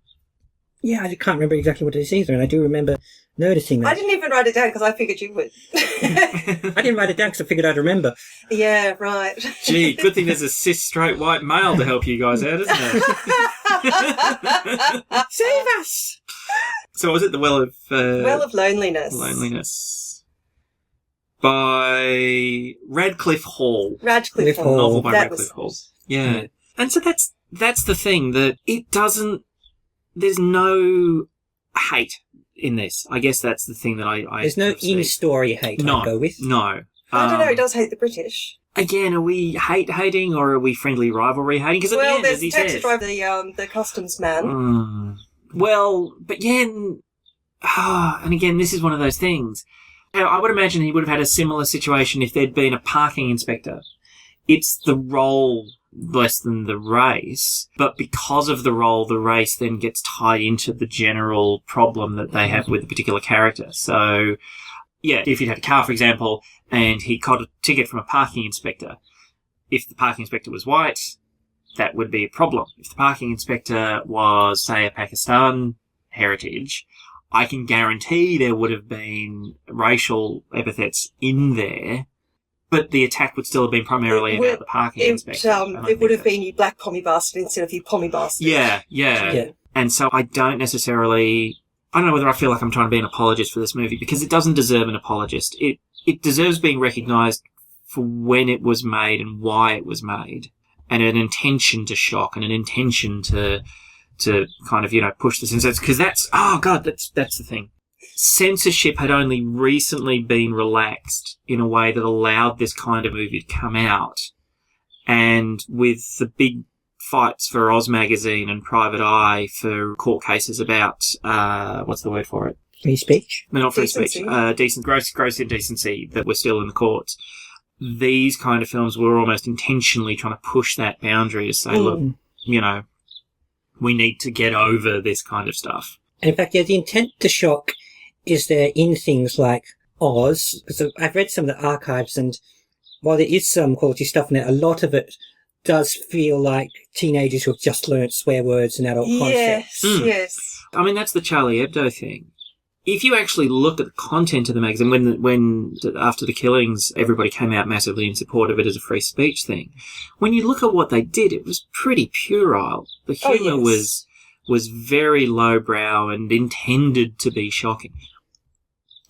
can't remember exactly what it is either, and I do remember noticing that. I didn't even write it down because I figured you would. I didn't write it down because I figured I'd remember. Yeah, right. Gee, good thing there's a cis straight white male to help you guys out, isn't there? Save us! So was it The Well of... Well of Loneliness. Loneliness. By Radcliffe Hall. Radcliffe Hall. Novel by That Radcliffe Hall. was- Yeah. And so that's the thing, that it doesn't... There's no hate in this. I guess that's the thing that I There's no see. in-story hate I'd go with. No. I don't know, he does hate the British. Again, are we hating or are we friendly rivalry hating? Because at the end, there's as he taxi says... driver, the customs man. Well, but again, and again, this is one of those things. I would imagine he would have had a similar situation if there'd been a parking inspector. It's the role less than the race, but because of the role, the race then gets tied into the general problem that they have with the particular character. So, yeah, if you had a car, for example, and he got a ticket from a parking inspector, if the parking inspector was white, that would be a problem. If the parking inspector was, say, a Pakistan heritage, I can guarantee there would have been racial epithets in there, but the attack would still have been primarily about the parking inspector. It would have been you black pommy bastard instead of you pommy bastard. Yeah. And so I don't know whether I feel like I'm trying to be an apologist for this movie, because it doesn't deserve an apologist. It deserves being recognised for when it was made and why it was made, and an intention to shock and an intention to kind of, push the censorship. Because that's the thing. Censorship had only recently been relaxed in a way that allowed this kind of movie to come out. And with the big fights for Oz Magazine and Private Eye for court cases about, what's the word for it? Free speech? No, not free Decency. speech. Gross indecency that were still in the courts. These kind of films were almost intentionally trying to push that boundary to say, look, we need to get over this kind of stuff. And in fact, the intent to shock is there in things like Oz, because I've read some of the archives, and while there is some quality stuff in it, a lot of it does feel like teenagers who have just learnt swear words and adult concepts. Yes. I mean, that's the Charlie Hebdo thing. If you actually look at the content of the magazine, when after the killings, everybody came out massively in support of it as a free speech thing. When you look at what they did, it was pretty puerile. The humour was very lowbrow and intended to be shocking.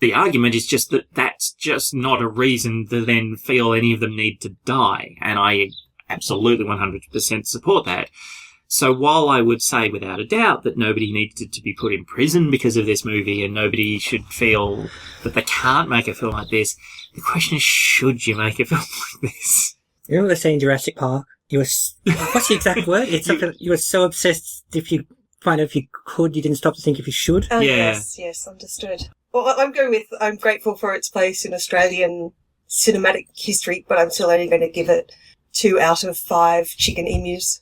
The argument is just that that's just not a reason to then feel any of them need to die, and I absolutely 100% support that. So while I would say without a doubt that nobody needed to be put in prison because of this movie and nobody should feel that they can't make a film like this, the question is, should you make a film like this? You remember saying Jurassic Park? What's the exact word? It's something you were so obsessed if you could, you didn't stop to think if you should. Oh, yes, understood. Well, I'm grateful for its place in Australian cinematic history, but I'm still only going to give it 2 out of 5 chicken emus.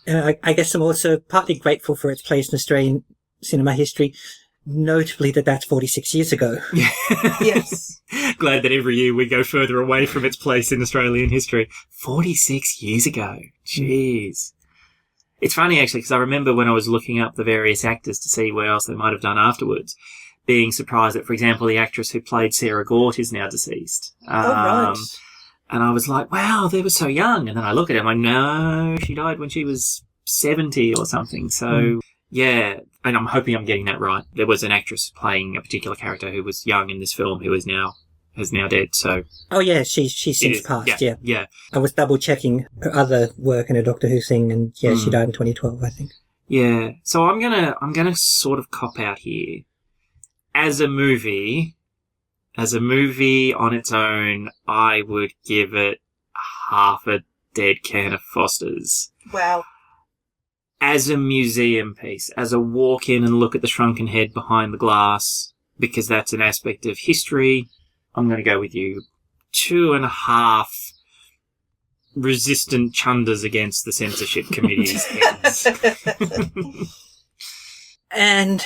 I guess I'm also partly grateful for its place in Australian cinema history, notably that's 46 years ago. Yes. Glad that every year we go further away from its place in Australian history. 46 years ago. Jeez. It's funny, actually, because I remember when I was looking up the various actors to see what else they might have done afterwards, being surprised that, for example, the actress who played Sarah Gort is now deceased. Right. And I was like, wow, they were so young. And then I look at it, I'm like, no, she died when she was 70 or something. So, yeah, and I'm hoping I'm getting that right. There was an actress playing a particular character who was young in this film who is now dead. So, oh yeah, she's since passed. Yeah. I was double checking her other work in a Doctor Who thing, and she died in 2012, I think. Yeah. So I'm gonna sort of cop out here. As a movie on its own, I would give it half a dead can of Foster's. Wow. As a museum piece, as a walk in and look at the shrunken head behind the glass, because that's an aspect of history, I'm going to go with you. 2.5 resistant chundas against the censorship committee's heads. And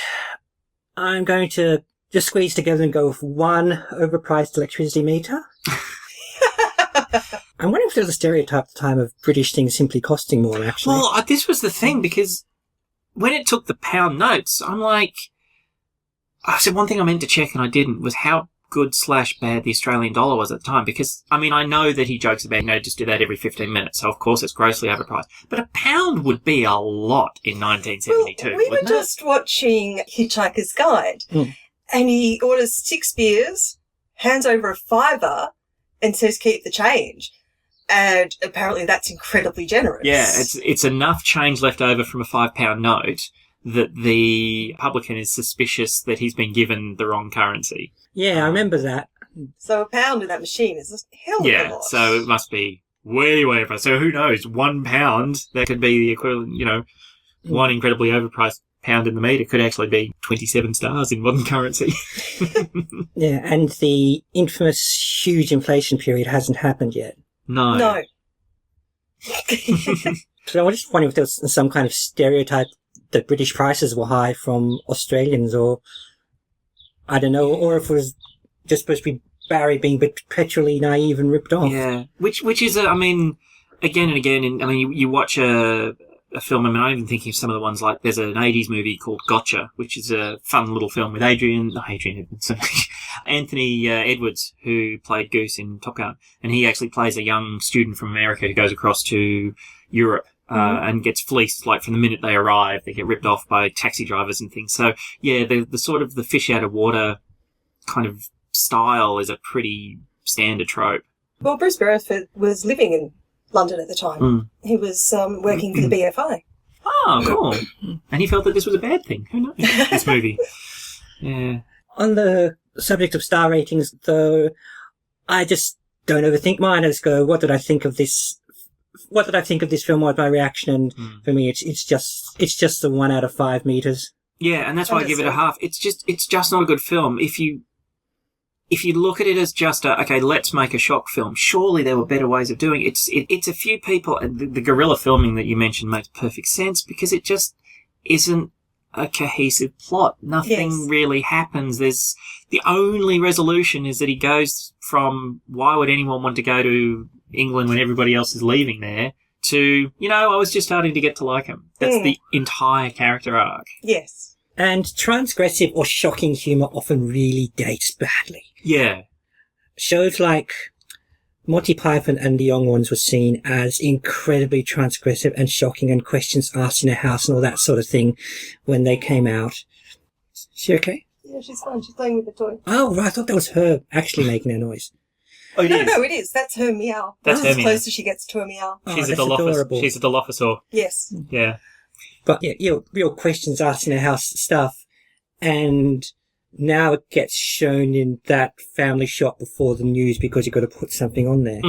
I'm going to just squeeze together and go with 1 overpriced electricity meter. I'm wondering if there was a stereotype at the time of British things simply costing more, actually. Well, this was the thing, because when it took the pound notes, I'm like... I said one thing I meant to check and I didn't, was how good/bad the Australian dollar was at the time, because, I mean, I know that he jokes about, just do that every 15 minutes, so of course it's grossly overpriced. But a pound would be a lot in 1972, Well, we were just watching Hitchhiker's Guide, and he orders 6 beers, hands over a $5, and says keep the change. And apparently that's incredibly generous. Yeah, it's enough change left over from a £5 note that the publican is suspicious that he's been given the wrong currency. Yeah, I remember that. So a pound in that machine is a hell of a Yeah, lot. so it must be way, way over. So who knows? £1, that could be the equivalent, one incredibly overpriced pound in the meter could actually be 27 stars in modern currency. Yeah, and the infamous huge inflation period hasn't happened yet. No. So I was just wondering if there was some kind of stereotype that British prices were high from Australians, or I don't know, or if it was just supposed to be Barry being perpetually naive and ripped off. Yeah, which is, again and again, you watch a film, I'm even thinking of some of the ones like, there's an 80s movie called Gotcha, which is a fun little film with Anthony Edwards, who played Goose in Top Gun, and he actually plays a young student from America who goes across to Europe and gets fleeced, like, from the minute they arrive. They get ripped off by taxi drivers and things. So, yeah, the sort of the fish out of water kind of style is a pretty standard trope. Well, Bruce Beresford was living in London at the time. He was working for the BFI. Oh, cool. And he felt that this was a bad thing. Who knows? This movie. Yeah. On the subject of star ratings, though, I just don't overthink mine. I just go, what did I think of this? What did I think of this film? What my reaction? And for me, it's just the 1 out of 5 meters. Yeah, and that's why I give it a half. It's just not a good film. If you look at it as just okay, let's make a shock film, surely there were better ways of doing it. It's a few people, and the guerrilla filming that you mentioned makes perfect sense, because it just isn't a cohesive plot. Nothing really happens. The only resolution is that he goes from, why would anyone want to go to England when everybody else is leaving there, to, I was just starting to get to like him. That's the entire character arc. Yes. And transgressive or shocking humour often really dates badly. Yeah. Shows like Monty Python and the Young Ones were seen as incredibly transgressive and shocking, and questions asked in a house and all that sort of thing when they came out. Is she okay? Yeah, she's fine. She's playing with the toy. Oh, right. I thought that was her actually making a noise. Oh, No, it is. That's her meow. That's her as meow. close as she gets to a meow. She's a Dilophosaur. Yes. Yeah. But yeah, real questions asked in a house stuff, and now it gets shown in that family shot before the news because you've got to put something on there.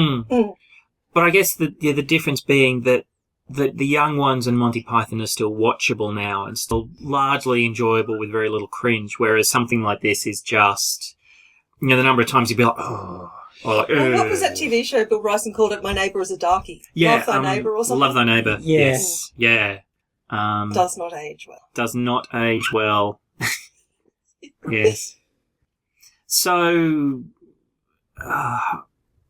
But I guess the difference being that the Young Ones and Monty Python are still watchable now and still largely enjoyable with very little cringe, whereas something like this is just, the number of times you'd be like, oh. Or like, Well, what was that TV show Bill Bryson called it? My Neighbour is a Darkie. Yeah, Love Thy Neighbour or something? Love Thy Neighbour. Yeah. Yes. Yeah. Does not age well. Does not age well. Yes. So,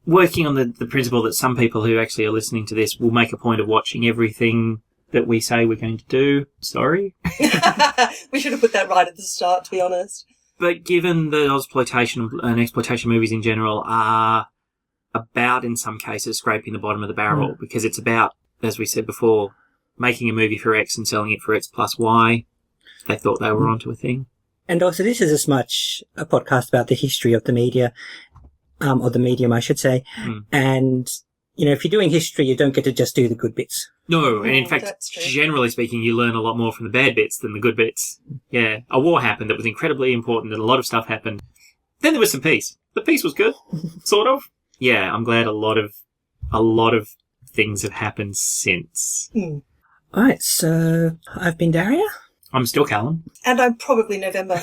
working on the principle that some people who actually are listening to this will make a point of watching everything that we say we're going to do. Sorry. We should have put that right at the start, to be honest. But given that Ozploitation and exploitation movies in general are about, in some cases, scraping the bottom of the barrel, because it's about, as we said before, making a movie for X and selling it for X plus Y, they thought they were onto a thing. And also, this is as much a podcast about the history of the media, or the medium, I should say. And, if you're doing history, you don't get to just do the good bits. No, and in fact, generally speaking, you learn a lot more from the bad bits than the good bits. Yeah, a war happened that was incredibly important, and a lot of stuff happened. Then there was some peace. The peace was good, sort of. Yeah, I'm glad a lot of things have happened since. Alright, so I've been Daria. I'm still Callum. And I'm probably November.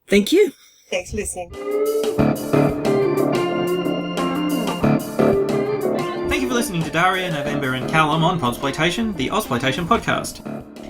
Thank you. Thanks for listening. Thank you for listening to Daria, November and Callum on Podsploitation, the Ozploitation podcast.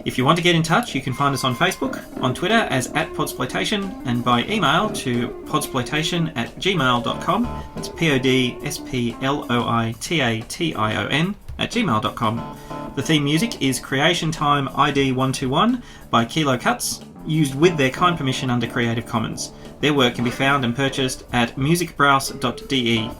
If you want to get in touch, you can find us on Facebook, on Twitter as @Podsploitation, and by email to podsploitation@gmail.com. It's PODSPLOITATION@gmail.com. The theme music is Creation Time ID 121 by Kilo Cuts, used with their kind permission under Creative Commons. Their work can be found and purchased at musicbrowse.de,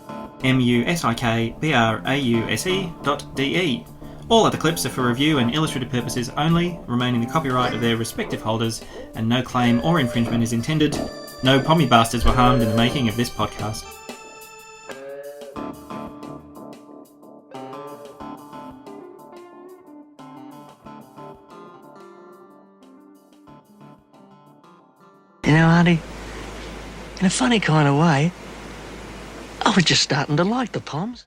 musikbrause.de. All other clips are for review and illustrative purposes only, remaining the copyright of their respective holders, and no claim or infringement is intended. No pommy bastards were harmed in the making of this podcast. You know, Auntie, in a funny kind of way, I was just starting to like the Poms.